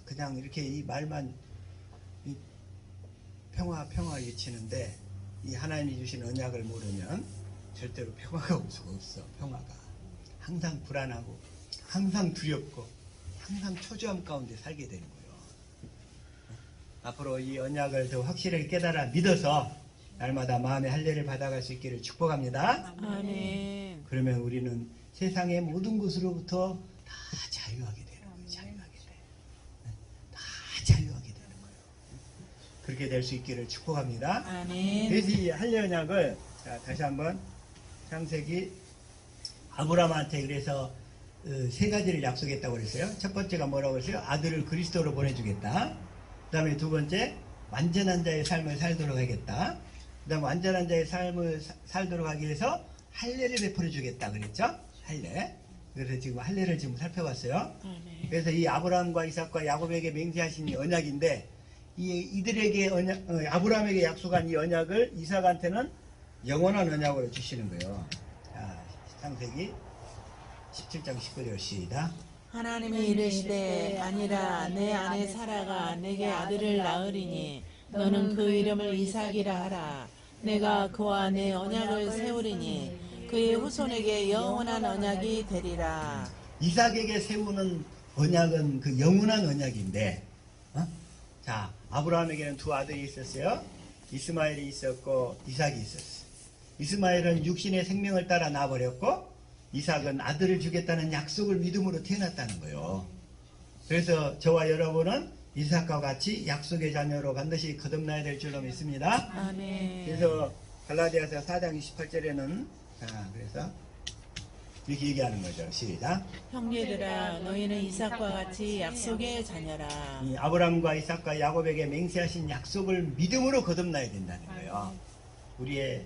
[SPEAKER 1] 그냥 이렇게 이 말만 이 평화 외치는데 이 하나님이 주신 언약을 모르면 절대로 평화가 올 수가 없어. 평화가 항상 불안하고 항상 두렵고 항상 초조함 가운데 살게 되는 거예요. 앞으로 이 언약을 더 확실하게 깨달아 믿어서 날마다 마음의 할례를 받아갈 수 있기를 축복합니다.
[SPEAKER 2] 아멘.
[SPEAKER 1] 그러면 우리는 세상의 모든 것으로부터 다 자유하게 되는 거예요. 자유하게 돼. 다 자유하게 되는 거예요. 그렇게 될 수 있기를 축복합니다.
[SPEAKER 2] 아멘.
[SPEAKER 1] 그래서 이 할례 언약을 다시 한번 창세기 아브라함한테 그래서 세 가지를 약속했다고 그랬어요. 첫 번째가 뭐라고 그랬어요? 아들을 그리스도로 보내주겠다. 그 다음에 두 번째 완전한 자의 삶을 살도록 하겠다. 그 다음에 완전한 자의 삶을 살도록 하기 위해서 할례를 베풀어 주겠다 그랬죠? 할례. 그래서 지금 할례를 지금 살펴봤어요.
[SPEAKER 2] 아멘.
[SPEAKER 1] 그래서 이 아브라함과 이삭과 야곱에게 맹세하신 이 언약인데 이들에게 아브라함에게 약속한 이 언약을 이삭한테는 영원한 언약으로 주시는 거예요. 자, 창세기 17장 19절 시작.
[SPEAKER 2] 하나님이 이르시되 아니라 내 아내 사라가 내게 아들을 낳으리니 너는 그 이름을 이삭이라 하라. 내가 그와 내 언약을 세우리니 그의 후손에게 영원한 언약이 되리라.
[SPEAKER 1] 이삭에게 세우는 언약은 그 영원한 언약인데, 자, 아브라함에게는 두 아들이 있었어요. 이스마엘이 있었고 이삭이 있었어요. 이스마엘은 육신의 생명을 따라 나버렸고 이삭은 아들을 주겠다는 약속을 믿음으로 태어났다는 거예요. 그래서 저와 여러분은 이삭과 같이 약속의 자녀로 반드시 거듭나야 될 줄로 믿습니다.
[SPEAKER 2] 아멘.
[SPEAKER 1] 그래서 갈라디아서 4장 28절에는 그래서 이렇게 얘기하는 거죠. 시작.
[SPEAKER 2] 형제들아 너희는 이삭과 같이 약속의 자녀라.
[SPEAKER 1] 이 아브라함과 이삭과 야곱에게 맹세하신 약속을 믿음으로 거듭나야 된다는 거예요. 우리의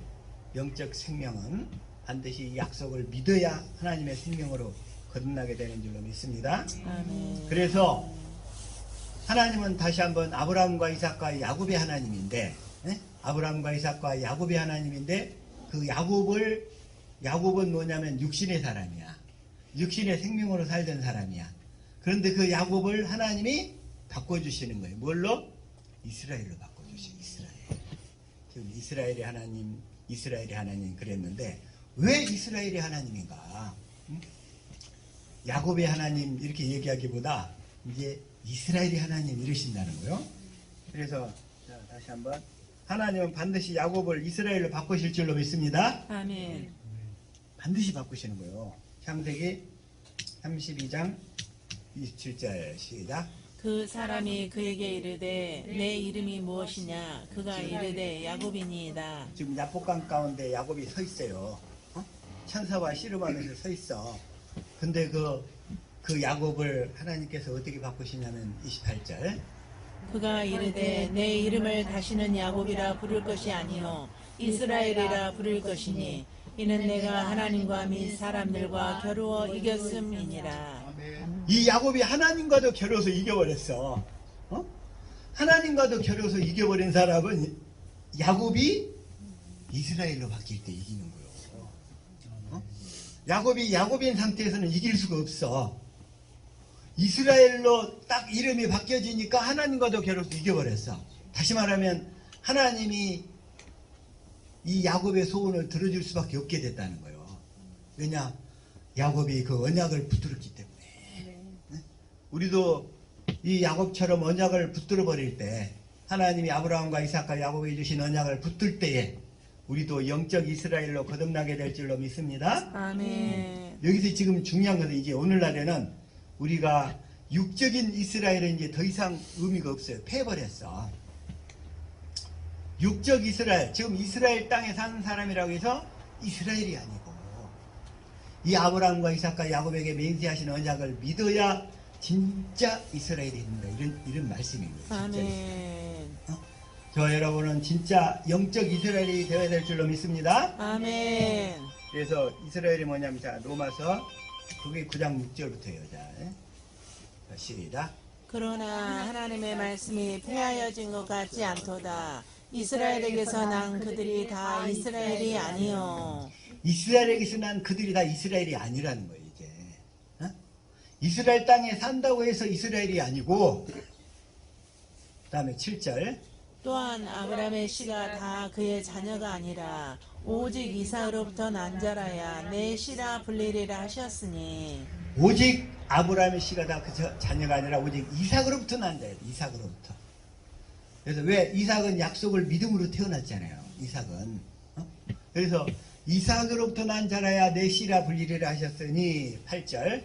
[SPEAKER 1] 영적 생명은 반드시 이 약속을 믿어야 하나님의 생명으로 거듭나게 되는 줄로 믿습니다.
[SPEAKER 2] 아멘.
[SPEAKER 1] 그래서 하나님은 다시 한번 아브라함과 이삭과 야곱의 하나님인데, 아브라함과 이삭과 야곱의 하나님인데 그 야곱은 뭐냐면 육신의 사람이야. 육신의 생명으로 살던 사람이야. 그런데 그 야곱을 하나님이 바꿔주시는 거예요. 뭘로? 이스라엘로 바꿔주시죠. 이스라엘. 지금 이스라엘의 하나님 그랬는데 왜 이스라엘의 하나님인가? 야곱의 하나님 이렇게 얘기하기보다 이제 이스라엘의 하나님 이러신다는 거예요. 그래서 다시 한번 하나님은 반드시 야곱을 이스라엘로 바꾸실 줄로 믿습니다.
[SPEAKER 2] 아멘.
[SPEAKER 1] 반드시 바꾸시는 거예요. 창세기 32장 27절 시작.
[SPEAKER 2] 그 사람이 그에게 이르되 내 이름이 무엇이냐? 그가 이르되 야곱이니이다.
[SPEAKER 1] 지금 야복강 가운데 야곱이 서 있어요. 천사와 씨름하면서 서 있어. 근데 그 야곱을 하나님께서 어떻게 바꾸시냐면 28절.
[SPEAKER 2] 그가 이르되 내 이름을 다시는 야곱이라 부를 것이 아니요 이스라엘이라 부를 것이니 이는 내가 하나님과 및 사람들과 겨루어 이겼음이니라.
[SPEAKER 1] 이 야곱이 하나님과도 겨루어서 이겨버렸어. 하나님과도 겨루어서 이겨버린 사람은 야곱이 이스라엘로 바뀔 때 이기는 거예요. 야곱이 야곱인 상태에서는 이길 수가 없어. 이스라엘로 딱 이름이 바뀌어지니까 하나님과도 겨루어서 이겨버렸어. 다시 말하면 하나님이 이 야곱의 소원을 들어줄 수밖에 없게 됐다는 거예요. 왜냐? 야곱이 그 언약을 붙들었기 때문에. 네? 우리도 이 야곱처럼 언약을 붙들어 버릴 때, 하나님이 아브라함과 이삭과 야곱에 주신 언약을 붙들 때에 우리도 영적 이스라엘로 거듭나게 될 줄로 믿습니다.
[SPEAKER 2] 아멘.
[SPEAKER 1] 여기서 지금 중요한 것은 이제 오늘날에는 우리가 육적인 이스라엘은 이제 더 이상 의미가 없어요. 패버렸어. 육적 이스라엘, 지금 이스라엘 땅에 사는 사람이라고 해서 이스라엘이 아니고 이 아브라함과 이삭과 야곱에게 맹세하신 언약을 믿어야 진짜 이스라엘이 있는다. 이런 말씀인 거예요.
[SPEAKER 2] 아멘.
[SPEAKER 1] 저 여러분은 진짜 영적 이스라엘이 되어야 될 줄로 믿습니다.
[SPEAKER 2] 아멘.
[SPEAKER 1] 그래서 이스라엘이 뭐냐면 자 로마서 그게 9장 6절부터예요. 자 시작.
[SPEAKER 2] 그러나 하나님의 말씀이 폐하여진 것 같지 않도다. 이스라엘에게서 난 그들이 다 이스라엘이 아니요.
[SPEAKER 1] 이스라엘에게서 난 그들이 다 이스라엘이 아니라는 거예요. 이제 이스라엘 땅에 산다고 해서 이스라엘이 아니고, 그 다음에 7절.
[SPEAKER 2] 또한 아브라함의 씨가 다 그의 자녀가 아니라 오직 이삭으로부터 난 자라야 내 씨라 불리리라 하셨으니.
[SPEAKER 1] 오직 아브라함의 씨가 다 그 자녀가 아니라 오직 이삭으로부터 난 자예요. 이삭으로부터. 그래서 왜 이삭은 약속을 믿음으로 태어났잖아요. 이삭은. 그래서 이삭으로부터 난 자라야 내 씨라 불리리라 하셨으니 8절.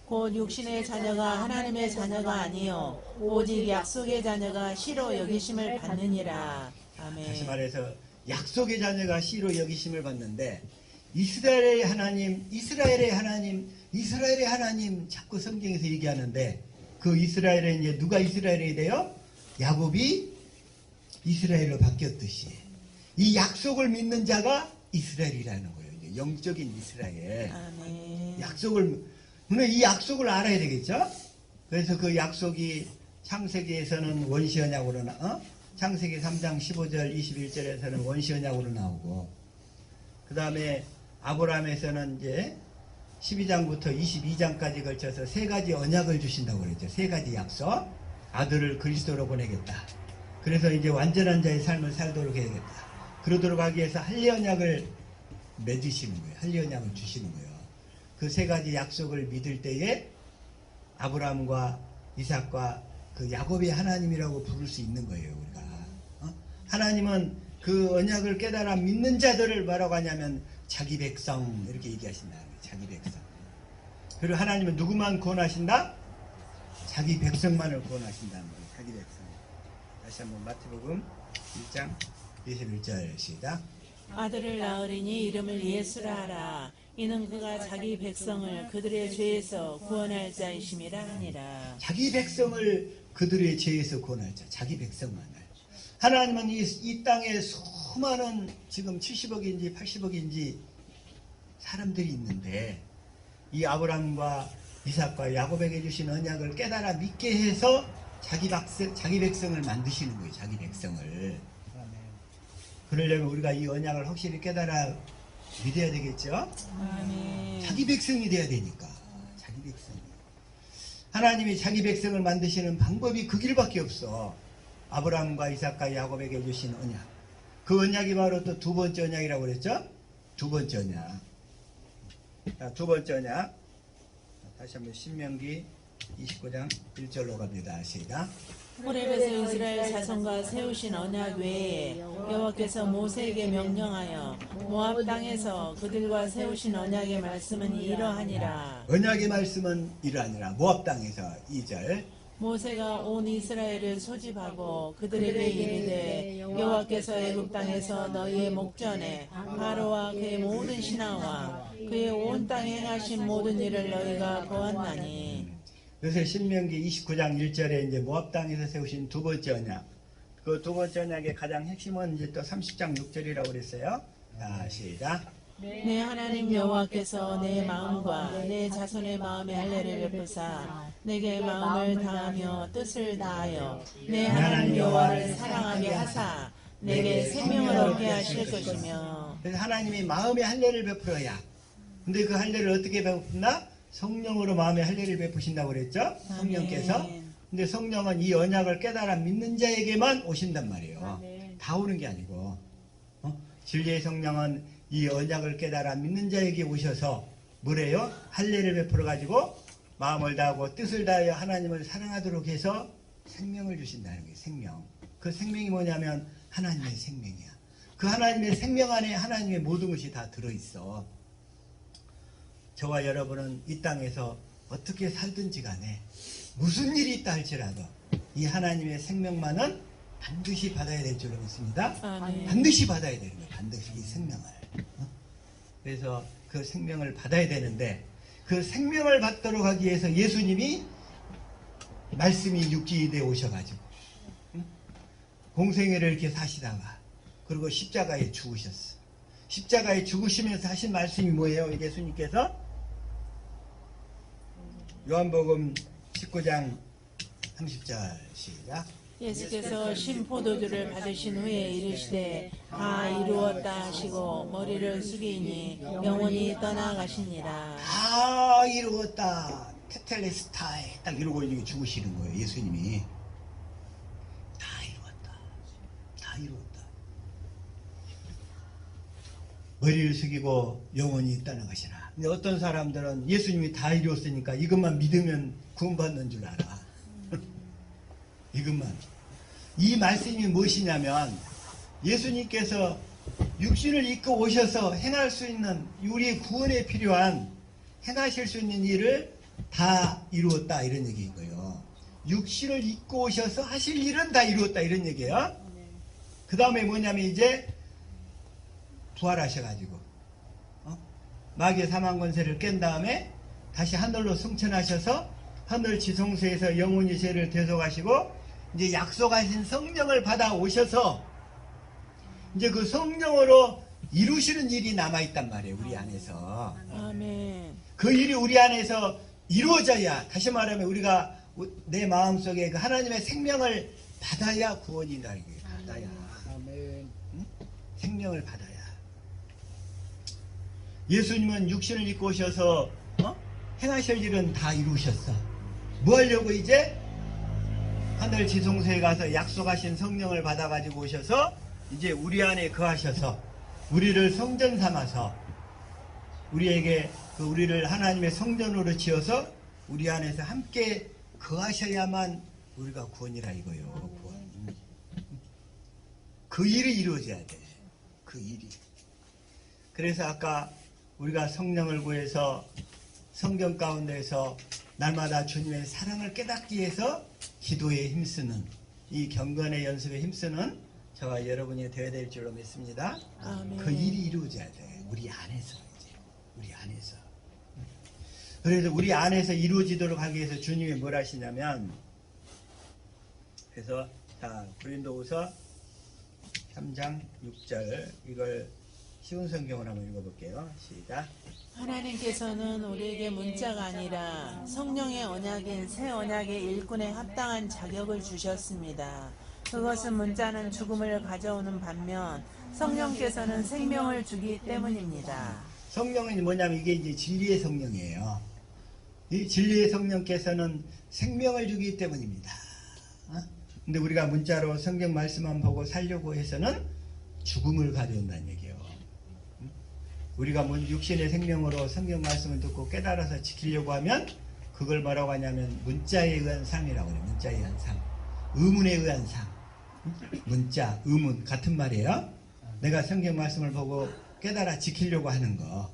[SPEAKER 2] 곧 육신의 자녀가 하나님의 자녀가 아니요 오직 약속의 자녀가 씨로 여기심을 받느니라. 아멘.
[SPEAKER 1] 다시 말해서 약속의 자녀가 씨로 여기심을 받는데 이스라엘의 하나님, 이스라엘의 하나님, 이스라엘의 하나님 자꾸 성경에서 얘기하는데 그 이스라엘에 이제 누가 이스라엘이 돼요? 야곱이 이스라엘로 바뀌었듯이 이 약속을 믿는 자가 이스라엘이라는 거예요. 이제 영적인 이스라엘.
[SPEAKER 2] 아멘.
[SPEAKER 1] 근데 이 약속을 알아야 되겠죠? 그래서 그 약속이 창세기에서는 원시언약으로 창세기 3장 15절 21절에서는 원시언약으로 나오고 그 다음에 아브라함에서는 이제 12장부터 22장까지 걸쳐서 세 가지 언약을 주신다고 그랬죠. 세 가지 약속. 아들을 그리스도로 보내겠다. 그래서 이제 완전한 자의 삶을 살도록 해야겠다. 그러도록 하기 위해서 할례 언약을 맺으시는 거예요. 할례 언약을 주시는 거예요. 그 세 가지 약속을 믿을 때에 아브라함과 이삭과 그 야곱의 하나님이라고 부를 수 있는 거예요. 우리가. 하나님은 그 언약을 깨달아 믿는 자들을 뭐라고 하냐면 자기 백성 이렇게 얘기하신다. 자기 백성. 그리고 하나님은 누구만 구원하신다? 자기 백성만을 구원하신다는 거예요. 자기 백성. 다시 한번 마태복음 1장 21절 시작.
[SPEAKER 2] 아들을 낳으리니 이름을 예수라 하라. 이는 그가 자기 백성을 그들의 죄에서 구원할 자이심이라 하니라.
[SPEAKER 1] 자기 백성을 그들의 죄에서 구원할 자. 자기 백성만을. 하나님은 이 땅에 수많은 지금 70억인지 80억인지 사람들이 있는데 이 아브라함과 이삭과 야곱에게 주신 언약을 깨달아 믿게 해서 자기 백성을 만드시는 거예요. 자기 백성을. 그러려면 우리가 이 언약을 확실히 깨달아 믿어야 되겠죠?
[SPEAKER 2] 아멘.
[SPEAKER 1] 자기 백성이 돼야 되니까. 자기 백성. 하나님이 자기 백성을 만드시는 방법이 그 길밖에 없어. 아브라함과 이삭과 야곱에게 주신 언약. 그 언약이 바로 또 두 번째 언약이라고 그랬죠? 두 번째 언약. 자, 두 번째 언약. 다시 한번 신명기 29장 1절로 갑니다. 시작.
[SPEAKER 2] 호렙에서 이스라엘 자손과 세우신 언약 외에 여호와께서 모세에게 명령하여 모압 땅에서 그들과 세우신 언약의 말씀은 이러하니라.
[SPEAKER 1] 언약의 말씀은 이러하니라. 모압 땅에서 2절.
[SPEAKER 2] 모세가 온 이스라엘을 소집하고 그들에게 이르되 여호와께서 애굽 땅에서 너희의 목전에 바로와 그의 모든 신하와 그의 온 땅에 행하신 모든 일을 너희가 보았나니.
[SPEAKER 1] 그래서 신명기 29장 1절에 이제 모압 땅에서 세우신 두 번째 언약. 그 두 번째 언약의 가장 핵심은 이제 또 30장 6절이라고 그랬어요. 자, 시작.
[SPEAKER 2] 내 하나님 여호와께서 내 마음과 내 자손의 마음에 할례를 베푸사 내게 마음을 다하며 뜻을 다하여 내 하나님 여호와를 사랑하게 하사 내게 생명을 얻게 하실 것이며.
[SPEAKER 1] 그래서 하나님이 마음에 할례를 베풀어야. 근데 그 할례를 어떻게 베푼다? 성령으로 마음에 할례를 베푸신다고 그랬죠? 성령께서. 근데 성령은 이 언약을 깨달아 믿는 자에게만 오신단 말이에요. 다 오는 게 아니고. 진리의 성령은 이 언약을 깨달아 믿는 자에게 오셔서 뭐래요? 할례를 베풀어 가지고 마음을 다하고 뜻을 다하여 하나님을 사랑하도록 해서 생명을 주신다는 거예요. 생명. 그 생명이 뭐냐면 하나님의 생명이야. 그 하나님의 생명 안에 하나님의 모든 것이 다 들어있어. 저와 여러분은 이 땅에서 어떻게 살든지 간에 무슨 일이 있다 할지라도 이 하나님의 생명만은 반드시 받아야 될 줄로 믿습니다. 반드시 받아야 되는 거예요. 반드시 이 생명을. 그래서 그 생명을 받아야 되는데 그 생명을 받도록 하기 위해서 예수님이 말씀이 육지에 되어 오셔가지고 공생애를 이렇게 사시다가 그리고 십자가에 죽으셨어. 십자가에 죽으시면서 하신 말씀이 뭐예요? 예수님께서 요한복음 19장 30절 시작.
[SPEAKER 2] 예수께서 신포도주를 받으신 후에 이르시되 다 이루었다 하시고 머리를 숙이니 영원히 떠나가시니라.
[SPEAKER 1] 다 이루었다. 테텔레스타에 딱 이러고 이렇게 죽으시는 거예요. 예수님이. 다 이루었다. 다 이루었다. 머리를 숙이고 영원히 떠나가시라. 근데 어떤 사람들은 예수님이 다 이루었으니까 이것만 믿으면 구원받는 줄 알아. 이것만. 이 말씀이 무엇이냐면 예수님께서 육신을 입고 오셔서 행할 수 있는 우리의 구원에 필요한 행하실 수 있는 일을 다 이루었다 이런 얘기인 거예요. 육신을 입고 오셔서 하실 일은 다 이루었다 이런 얘기예요. 그 다음에 뭐냐면 이제 부활하셔가지고 마귀의 사망 권세를 깬 다음에 다시 하늘로 승천하셔서 하늘 지성소에서 영원히 죄를 대속하시고 이제 약속하신 성령을 받아 오셔서 이제 그 성령으로 이루시는 일이 남아있단 말이에요. 우리 안에서.
[SPEAKER 2] 아멘.
[SPEAKER 1] 그 일이 우리 안에서 이루어져야, 다시 말하면 우리가 내 마음속에 그 하나님의 생명을 받아야 구원이 나게 받아야. 아멘. 응? 생명을 받아야. 예수님은 육신을 입고 오셔서 행하실 일은 다 이루셨어. 뭐 하려고 이제 하늘 지성소에 가서 약속하신 성령을 받아가지고 오셔서 이제 우리 안에 거하셔서 우리를 성전 삼아서 우리에게 우리를 하나님의 성전으로 지어서 우리 안에서 함께 거하셔야만 우리가 구원이라 이거요. 구원. 그 일이 이루어져야 돼. 그 일이. 그래서 아까 우리가 성령을 구해서 성경 가운데에서 날마다 주님의 사랑을 깨닫기 위해서 기도에 힘쓰는 이 경건의 연습에 힘쓰는 저와 여러분이 되어야 될 줄로 믿습니다.
[SPEAKER 2] 아멘.
[SPEAKER 1] 그 일이 이루어져야 돼. 우리 안에서 이제 우리 안에서. 그래서 우리 안에서 이루어지도록 하기 위해서 주님이 뭘 하시냐면 그래서 자 고린도후서 3장 6절 이걸 쉬운 성경을 한번 읽어볼게요. 시작.
[SPEAKER 2] 하나님께서는 우리에게 문자가 아니라 성령의 언약인 새 언약의 일꾼에 합당한 자격을 주셨습니다. 그것은 문자는 죽음을 가져오는 반면 성령께서는 생명을 주기 때문입니다.
[SPEAKER 1] 성령은 뭐냐면 이게 이제 진리의 성령이에요. 이 진리의 성령께서는 생명을 주기 때문입니다. 근데 우리가 문자로 성경 말씀만 보고 살려고 해서는 죽음을 가져온다는 얘기예요. 우리가 육신의 생명으로 성경 말씀을 듣고 깨달아서 지키려고 하면 그걸 뭐라고 하냐면 문자에 의한 삶이라고 해요. 문자에 의한 삶. 의문에 의한 삶. 문자, 의문 같은 말이에요. 내가 성경 말씀을 보고 깨달아 지키려고 하는 거.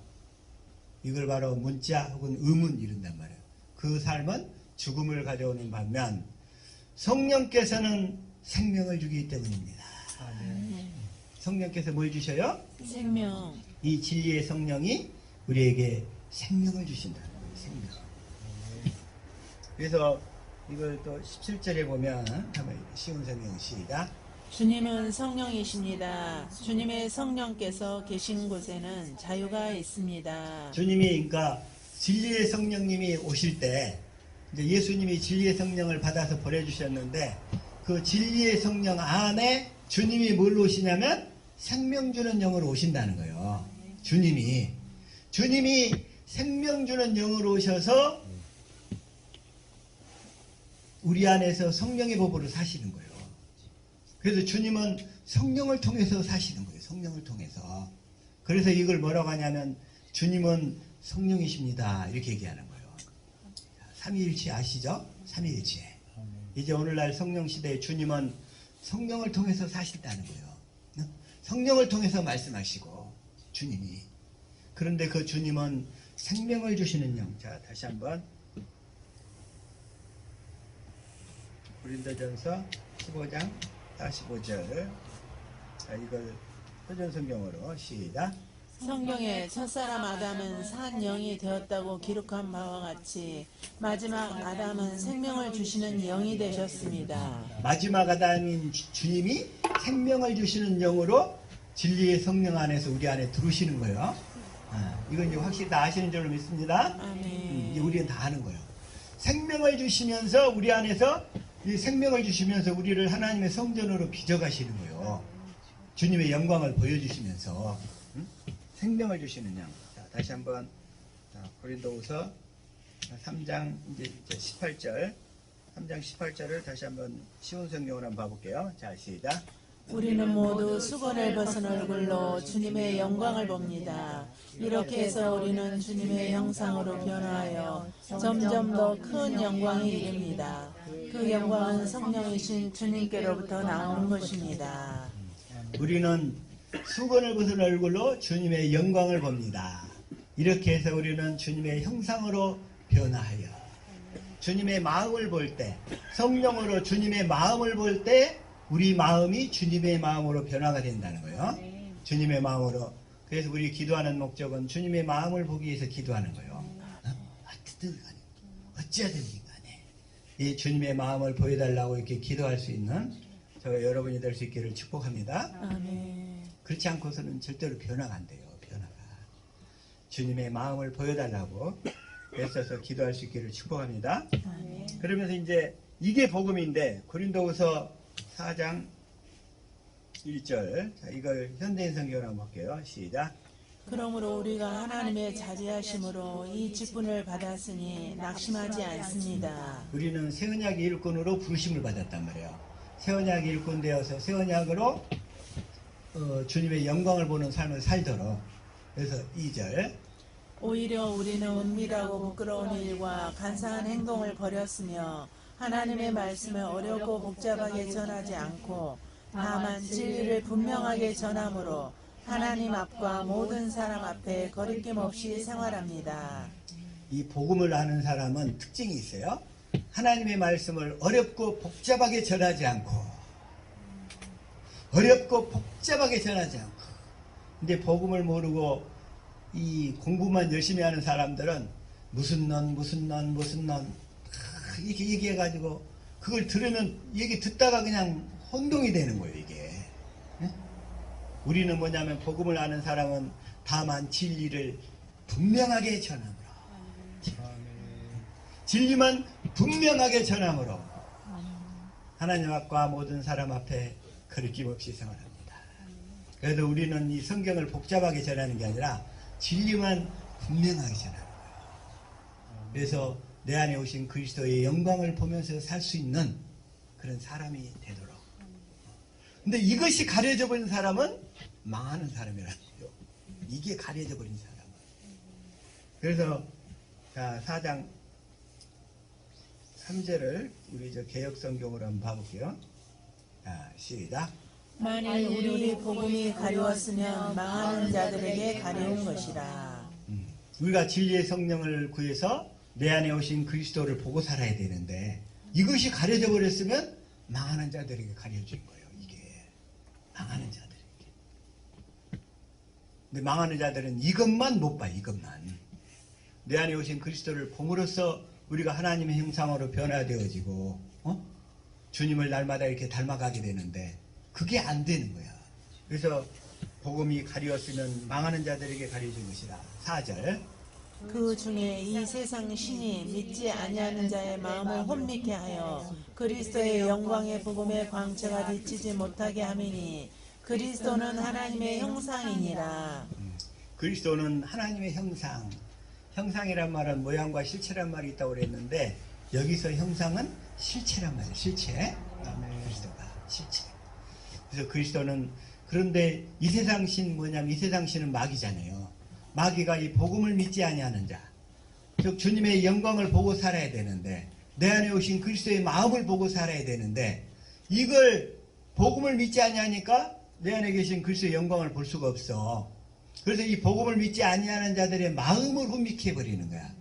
[SPEAKER 1] 이걸 바로 문자 혹은 의문 이른단 말이에요. 그 삶은 죽음을 가져오는 반면 성령께서는 생명을 주기 때문입니다. 성령께서 뭘 주셔요?
[SPEAKER 2] 생명.
[SPEAKER 1] 이 진리의 성령이 우리에게 생명을 주신다는 거예요. 생명. 그래서 이걸 또 17절에 보면 한번 쉬운 성경 시작.
[SPEAKER 2] 주님은 성령이십니다. 주님의 성령께서 계신 곳에는 자유가 있습니다.
[SPEAKER 1] 주님이 그러니까 진리의 성령님이 오실 때 이제 예수님이 진리의 성령을 받아서 보내주셨는데 그 진리의 성령 안에 주님이 뭘로 오시냐면 생명 주는 영으로 오신다는 거예요. 주님이 생명 주는 영으로 오셔서 우리 안에서 성령의 법으로 사시는 거예요. 그래서 주님은 성령을 통해서 사시는 거예요. 성령을 통해서. 그래서 이걸 뭐라고 하냐면 주님은 성령이십니다. 이렇게 얘기하는 거예요. 삼위일체 아시죠? 삼위일체. 이제 오늘날 성령 시대에 주님은 성령을 통해서 사신다는 거예요. 성령을 통해서 말씀하시고 주님이. 그런데 그 주님은 생명을 주시는 영. 자, 다시 한번 고린도전서 15장 45절. 자, 이걸 표준성경으로 시작.
[SPEAKER 2] 성경에 첫사람 아담은 산 영이 되었다고 기록한 바와 같이 마지막 아담은 생명을 주시는 영이 되셨습니다.
[SPEAKER 1] 마지막 아담인 주님이 생명을 주시는 영으로 진리의 성령 안에서 우리 안에 들어오시는 거예요. 이건 이제 확실히 다 아시는 줄로 믿습니다.
[SPEAKER 2] 아멘.
[SPEAKER 1] 우리는 다 아는 거예요. 생명을 주시면서 우리 안에서 이 생명을 주시면서 우리를 하나님의 성전으로 빚어가시는 거예요. 주님의 영광을 보여주시면서 생명을 주시는 영. 자, 다시 한번 고린도후서 3장 이제 18절 3장 18절을 다시 한번 쉬운 성경으로 한번 봐볼게요. 자, 시작.
[SPEAKER 2] 우리는 모두 수건을 벗은 얼굴로 주님의 영광을 봅니다. 이렇게 해서 우리는 주님의 형상으로 변화하여 점점 더 큰 영광에 이릅니다. 그 영광은 성령이신 주님께로부터 나오는 것입니다.
[SPEAKER 1] 우리는 수건을 벗은 얼굴로 주님의 영광을 봅니다. 이렇게 해서 우리는 주님의 형상으로 변화하여 주님의 마음을 볼 때, 성령으로 주님의 마음을 볼 때 우리 마음이 주님의 마음으로 변화가 된다는 거예요. 주님의 마음으로. 그래서 우리 기도하는 목적은 주님의 마음을 보기 위해서 기도하는 거예요. 어쨌든 간에 어찌하든지 간에 이 주님의 마음을 보여달라고 이렇게 기도할 수 있는 저 여러분이 될 수 있기를 축복합니다.
[SPEAKER 2] 아멘.
[SPEAKER 1] 그렇지 않고서는 절대로 변화가 안 돼요. 변화가. 주님의 마음을 보여달라고 애써서 기도할 수 있기를 축복합니다.
[SPEAKER 2] 아멘.
[SPEAKER 1] 그러면서 이제 이게 복음인데 고린도후서 4장 1절. 자, 이걸 현대인 성경으로 한번 볼게요. 시작.
[SPEAKER 2] 그러므로 우리가 하나님의 자비하심으로 이 직분을 받았으니 낙심하지 않습니다.
[SPEAKER 1] 우리는 새언약 일꾼으로 부르심을 받았단 말이에요. 새언약 일꾼 되어서 새언약으로 주님의 영광을 보는 삶을 살도록. 그래서 2절.
[SPEAKER 2] 오히려 우리는 은밀하고 부끄러운 일과 간사한 행동을 버렸으며 하나님의 말씀을 어렵고 복잡하게 전하지 않고 다만 진리를 분명하게 전함으로 하나님 앞과 모든 사람 앞에 거리낌 없이 생활합니다.
[SPEAKER 1] 이 복음을 아는 사람은 특징이 있어요. 하나님의 말씀을 어렵고 복잡하게 전하지 않고 근데 복음을 모르고 이 공부만 열심히 하는 사람들은 무슨 넌 이렇게 얘기해가지고 그걸 들으면 얘기 듣다가 그냥 혼동이 되는 거예요. 이게. 우리는 뭐냐면 복음을 아는 사람은 다만 진리를 분명하게 전함으로 진리만 분명하게 전함으로 하나님 앞과 모든 사람 앞에 거리낌 없이 생활합니다. 그래서 우리는 이 성경을 복잡하게 전하는 게 아니라 진리만 분명하게 전하는 거예요. 그래서 내 안에 오신 그리스도의 영광을 보면서 살 수 있는 그런 사람이 되도록. 근데 이것이 가려져 버린 사람은 망하는 사람이라는 거예요. 이게 가려져 버린 사람은. 그래서 자, 4장 3절을 우리 저 개역성경으로 한번 봐볼게요. 자, 시작.
[SPEAKER 2] 만일 우리 복음이 가려웠으면 망하는 자들에게 가려운 것이라.
[SPEAKER 1] 우리가 진리의 성령을 구해서 내 안에 오신 그리스도를 보고 살아야 되는데 이것이 가려져 버렸으면 망하는 자들에게 가려진 거예요. 이게 망하는 자들에게. 근데 망하는 자들은 이것만 못 봐. 이것만. 내 안에 오신 그리스도를 봄으로써 우리가 하나님의 형상으로 변화되어지고 주님을 날마다 이렇게 닮아가게 되는데 그게 안 되는 거야. 그래서 복음이 가리웠으면 망하는 자들에게 가려진 것이라. 4절.
[SPEAKER 2] 그 중에 이 세상 신이 믿지 아니하는 자의 마음을 혼미케 하여 그리스도의 영광의 복음의 광채가 비치지 못하게 함이니 그리스도는 하나님의 형상이니라.
[SPEAKER 1] 그리스도는 하나님의 형상. 형상이란 말은 모양과 실체란 말이 있다고 그랬는데 여기서 형상은 실체란 말이에요. 실체. 그리스도가 실체. 그래서 그리스도는 그런데 이 세상 신 뭐냐면 이 세상 신은 마귀잖아요. 마귀가 이 복음을 믿지 아니하는 자, 즉 주님의 영광을 보고 살아야 되는데 내 안에 오신 그리스도의 마음을 보고 살아야 되는데 이걸 복음을 믿지 아니하니까 내 안에 계신 그리스도의 영광을 볼 수가 없어. 그래서 이 복음을 믿지 아니하는 자들의 마음을 혼미케 해버리는 거야.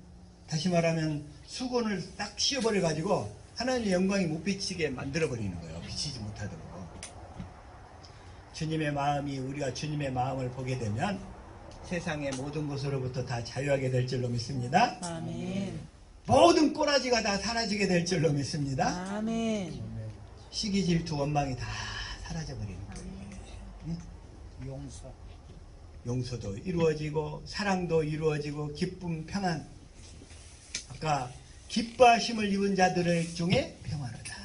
[SPEAKER 1] 다시 말하면 수건을 딱 씌워버려 가지고 하나님의 영광이 못 비치게 만들어 버리는 거예요. 비치지 못하도록. 주님의 마음이 우리가 주님의 마음을 보게 되면 세상의 모든 것으로부터 다 자유하게 될 줄로 믿습니다.
[SPEAKER 2] 아멘.
[SPEAKER 1] 모든 꼬라지가 다 사라지게 될 줄로 믿습니다.
[SPEAKER 2] 아멘.
[SPEAKER 1] 시기 질투 원망이 다 사라져버리는 거예요. 응? 용서도 이루어지고 사랑도 이루어지고 기쁨 평안. 아까 기뻐하심을 입은 자들 중에 평안하다.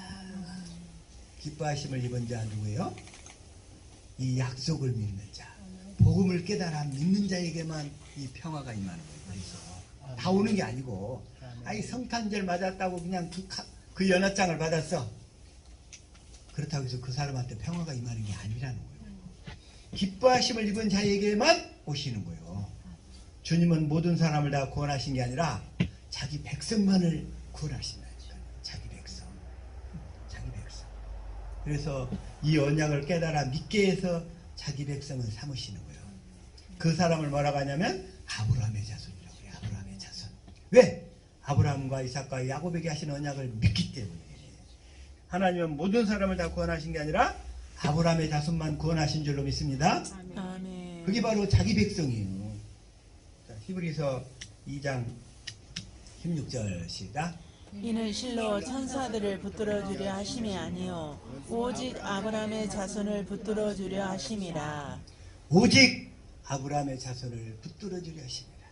[SPEAKER 1] 기뻐하심을 입은 자 누구예요? 이 약속을 믿는 자, 복음을 깨달아 믿는 자에게만 이 평화가 임하는 거예요. 그래서 다 오는 게 아니고, 아이 성탄절 맞았다고 그냥 그 연합장을 받았어. 그렇다고 해서 그 사람한테 평화가 임하는 게 아니라는 거예요. 기뻐하심을 입은 자에게만 오시는 거예요. 주님은 모든 사람을 다 구원하신 게 아니라 자기 백성만을 구원하신다니까요. 자기 백성. 자기 백성. 그래서 이 언약을 깨달아 믿게 해서 자기 백성을 삼으시는 거예요. 그 사람을 뭐라고 하냐면 아브라함의 자손이라고 해요. 아브라함의 자손. 왜? 아브라함과 이삭과 야곱에게 하신 언약을 믿기 때문에. 하나님은 모든 사람을 다 구원하신 게 아니라 아브라함의 자손만 구원하신 줄로 믿습니다.
[SPEAKER 2] 아멘.
[SPEAKER 1] 그게 바로 자기 백성이에요. 자, 히브리서 2장 16절 시작.
[SPEAKER 2] 이는 실로 천사들을 붙들어 주려 하심이 아니요 오직 아브라함의 자손을 붙들어 주려 하심이라.
[SPEAKER 1] 오직 아브라함의 자손을 붙들어 주려 하십니다.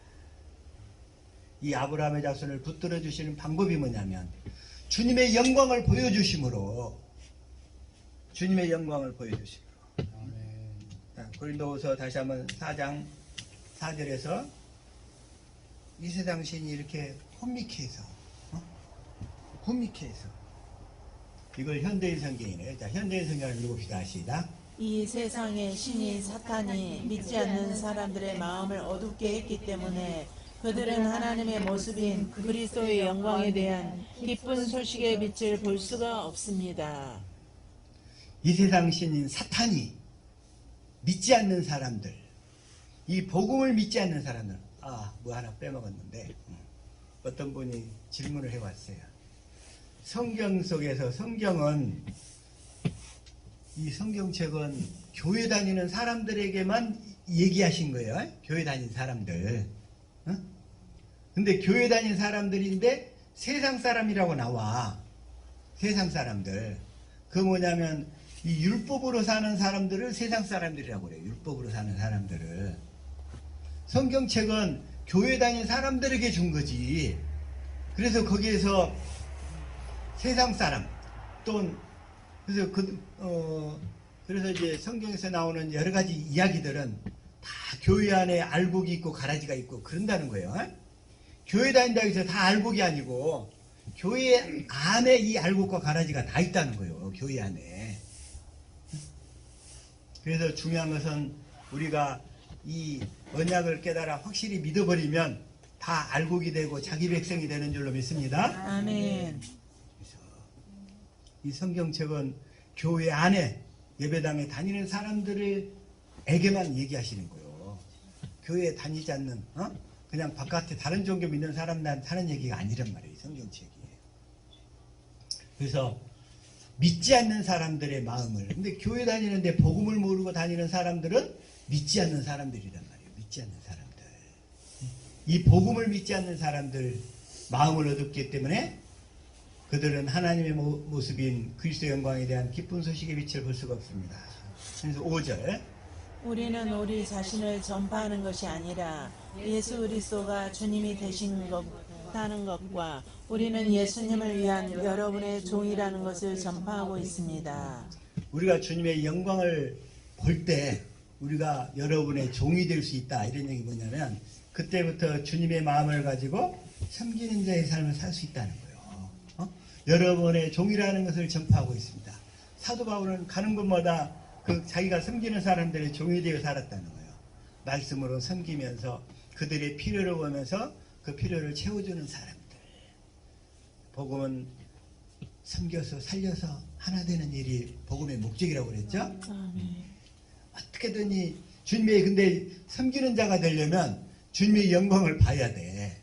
[SPEAKER 1] 이 아브라함의 자손을 붙들어 주시는 방법이 뭐냐면 주님의 영광을 보여주심으로, 주님의 영광을 보여주심으로. 고린도후서 다시 한번 4장 4절에서 이 세상 신이 이렇게 혼미케 해서, 혼미케 해서, 이걸 현대인 성경이네요. 자, 현대인 성경을 읽읍시다. 시작.
[SPEAKER 2] 이 세상의 신이 사탄이 믿지 않는 사람들의 마음을 어둡게 했기 때문에 그들은 하나님의 모습인 그리스도의 영광에 대한 기쁜 소식의 빛을 볼 수가 없습니다.
[SPEAKER 1] 이 세상 신인 사탄이 믿지 않는 사람들, 이 복음을 믿지 않는 사람들, 뭐 하나 빼먹었는데, 어떤 분이 질문을 해왔어요. 성경 속에서 성경은, 이 성경책은 교회 다니는 사람들에게만 얘기하신 거예요. 교회 다니는 사람들. 근데 교회 다니는 사람들인데 세상 사람이라고 나와. 세상 사람들. 그 뭐냐면 이 율법으로 사는 사람들을 세상 사람들이라고 그래요. 율법으로 사는 사람들을. 성경책은 교회 다니는 사람들에게 준 거지. 그래서 거기에서 세상 사람 또는 그래서 이제 성경에서 나오는 여러 가지 이야기들은 다 교회 안에 알곡이 있고 가라지가 있고 그런다는 거예요. 교회 다닌다고 해서 다 알곡이 아니고 교회 안에 이 알곡과 가라지가 다 있다는 거예요. 교회 안에. 그래서 중요한 것은 우리가 이 언약을 깨달아 확실히 믿어버리면 다 알곡이 되고 자기 백성이 되는 줄로 믿습니다.
[SPEAKER 2] 아멘.
[SPEAKER 1] 그래서 이 성경책은 교회 안에 예배당에 다니는 사람들에게만 얘기하시는 거예요. 교회에 다니지 않는 그냥 바깥에 다른 종교 믿는 사람들한테 하는 얘기가 아니란 말이에요. 성경책이. 그래서 믿지 않는 사람들의 마음을, 근데 교회 다니는데 복음을 모르고 다니는 사람들은 믿지 않는 사람들이란 말이에요. 믿지 않는 사람들. 이 복음을 믿지 않는 사람들 마음을 얻었기 때문에 그들은 하나님의 모습인 그리스도의 영광에 대한 기쁜 소식의 빛을 볼 수가 없습니다. 그래서 5절
[SPEAKER 2] 우리는 우리 자신을 전파하는 것이 아니라 예수 그리스도가 주님이 되신 것다는 것과 우리는 예수님을 위한 여러분의 종이라는 것을 전파하고 있습니다.
[SPEAKER 1] 우리가 주님의 영광을 볼 때 우리가 여러분의 종이 될 수 있다. 이런 얘기 뭐냐면 그때부터 주님의 마음을 가지고 섬기는 자의 삶을 살 수 있다는 거예요. 여러분의 종이라는 것을 전파하고 있습니다. 사도 바울은 가는 곳마다 그 자기가 섬기는 사람들의 종이 되어 살았다는 거예요. 말씀으로 섬기면서 그들의 필요를 보면서 그 필요를 채워주는 사람들. 복음은 섬겨서 살려서 하나 되는 일이 복음의 목적이라고 그랬죠.
[SPEAKER 2] 아멘.
[SPEAKER 1] 어떻게든 주님의 근데 섬기는 자가 되려면 주님의 영광을 봐야 돼.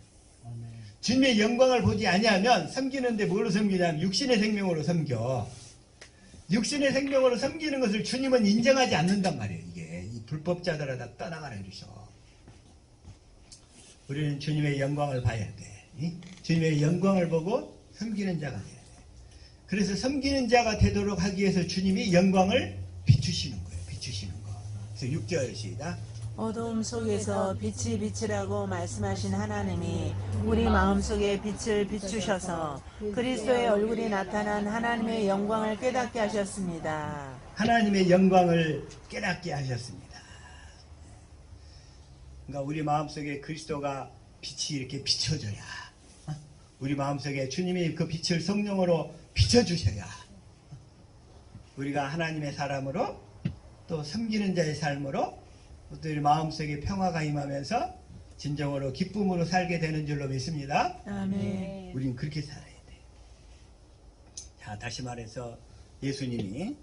[SPEAKER 1] 주님의 영광을 보지 아니하면 섬기는데 뭘로 섬기냐면 육신의 생명으로 섬겨. 육신의 생명으로 섬기는 것을 주님은 인정하지 않는단 말이에요. 이게 이 불법자들아 다 떠나가라 이러셔. 우리는 주님의 영광을 봐야 돼. 주님의 영광을 보고 섬기는 자가 돼야 돼. 그래서 섬기는 자가 되도록 하기 위해서 주님이 영광을 비추시는 거예요. 비추시는 거. 그래서 6절 시작.
[SPEAKER 2] 어두움 속에서 빛이 빛이라고 말씀하신 하나님이 우리 마음속에 빛을 비추셔서 그리스도의 얼굴이 나타난 하나님의 영광을 깨닫게 하셨습니다.
[SPEAKER 1] 하나님의 영광을 깨닫게 하셨습니다. 그러니까 우리 마음속에 그리스도가 빛이 이렇게 비춰져야, 우리 마음속에 주님이 그 빛을 성령으로 비춰주셔야 우리가 하나님의 사람으로 또 섬기는 자의 삶으로 또 우리 마음속에 평화가 임하면서 진정으로 기쁨으로 살게 되는 줄로 믿습니다.
[SPEAKER 2] 아멘.
[SPEAKER 1] 우린 그렇게 살아야 돼. 자, 다시 말해서 예수님이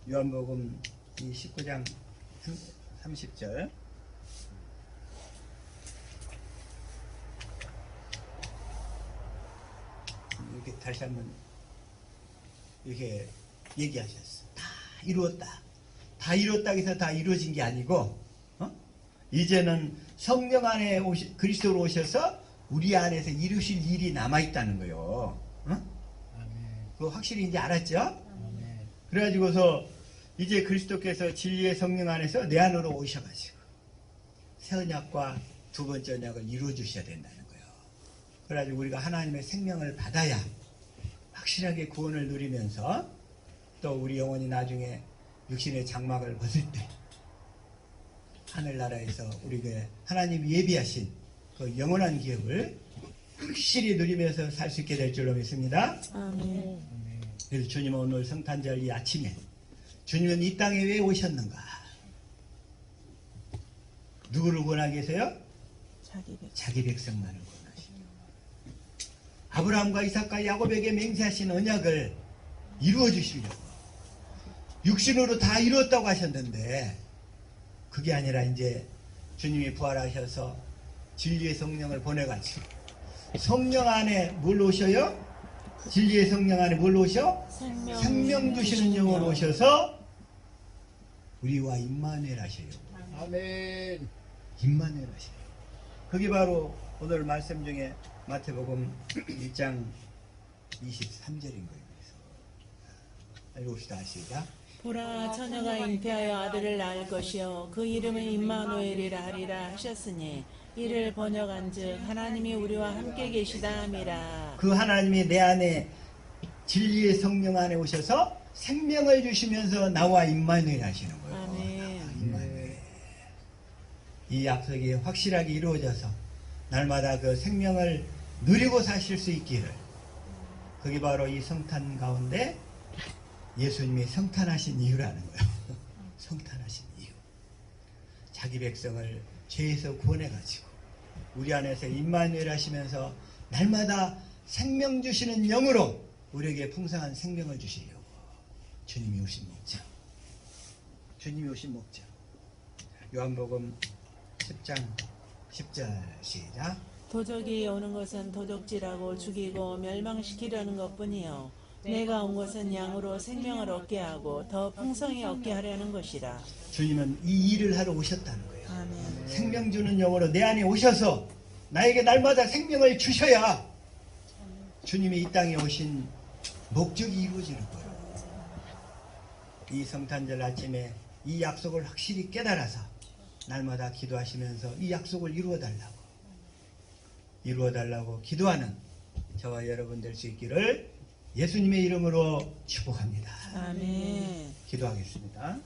[SPEAKER 1] 요한복음 19장 30절 이렇게 다시 한번 이렇게 얘기하셨어. 다 이루었다. 다 이뤘다 해서 다 이루어진 게 아니고 이제는 성령 안에 그리스도로 오셔서 우리 안에서 이루실 일이 남아있다는 거예요. 그거 확실히 이제 알았죠? 그래가지고서 이제 그리스도께서 진리의 성령 안에서 내 안으로 오셔가지고 새 언약과 두 번째 언약을 이루어 주셔야 된다는 거예요. 그래가지고 우리가 하나님의 생명을 받아야 확실하게 구원을 누리면서 또 우리 영혼이 나중에 육신의 장막을 벗을 때 하늘나라에서 우리에게 하나님이 예비하신 그 영원한 기업을 확실히 누리면서 살 수 있게 될 줄로 믿습니다.
[SPEAKER 2] 아멘.
[SPEAKER 1] 그래서 주님은 오늘 성탄절 이 아침에 주님은 이 땅에 왜 오셨는가? 누구를 권하기 위해서요? 자기 백성만을 권하시고 아브라함과 이삭과 야곱에게 맹세하신 언약을 이루어 주시려고 육신으로 다 이루었다고 하셨는데 그게 아니라 이제 주님이 부활하셔서 진리의 성령을 보내가지고 성령 안에 뭘 오셔요? 진리의 성령 안에 뭘 오셔? 생명 주시는 영으로 오셔서 우리와 임마누엘 하시려고.
[SPEAKER 3] 아멘.
[SPEAKER 1] 임마누엘 하시려고. 그게 바로 오늘 말씀 중에 마태복음 1장 23절인 거예요. 읽읍시다. 시작.
[SPEAKER 2] 보라 처녀가 잉태하여 아들을 낳을 것이요 그 이름은 임마누엘이라 하리라 하셨으니 이를 번역한즉 하나님이 우리와 함께 계시다 함이라.
[SPEAKER 1] 그 하나님이 내 안에 진리의 성령 안에 오셔서 생명을 주시면서 나와 임마누엘 하시는 거예요.
[SPEAKER 2] 아멘.
[SPEAKER 1] 임마누엘. 이 약속이 확실하게 이루어져서 날마다 그 생명을 누리고 사실 수 있기를. 그게 바로 이 성탄 가운데 예수님이 성탄하신 이유라는 거예요. 성탄하신 이유. 자기 백성을 죄에서 구원해가지고 우리 안에서 임마누엘 하시면서 날마다 생명 주시는 영으로 우리에게 풍성한 생명을 주시려고 주님이 오신 목적. 주님이 오신 목적. 요한복음 10장 10절 시작.
[SPEAKER 2] 도적이 오는 것은 도적질하고 죽이고 멸망시키려는 것뿐이요 내가 온 것은 양으로 생명을 얻게 하고 더 풍성히 얻게 하려는 것이라.
[SPEAKER 1] 주님은 이 일을 하러 오셨다는 거예요.
[SPEAKER 2] 아멘.
[SPEAKER 1] 생명 주는 영으로 내 안에 오셔서 나에게 날마다 생명을 주셔야 주님이 이 땅에 오신 목적이 이루어지는 거예요. 이 성탄절 아침에 이 약속을 확실히 깨달아서 날마다 기도하시면서 이 약속을 이루어달라고 기도하는 저와 여러분 될 수 있기를 예수님의 이름으로 축복합니다.
[SPEAKER 2] 아멘.
[SPEAKER 1] 기도하겠습니다.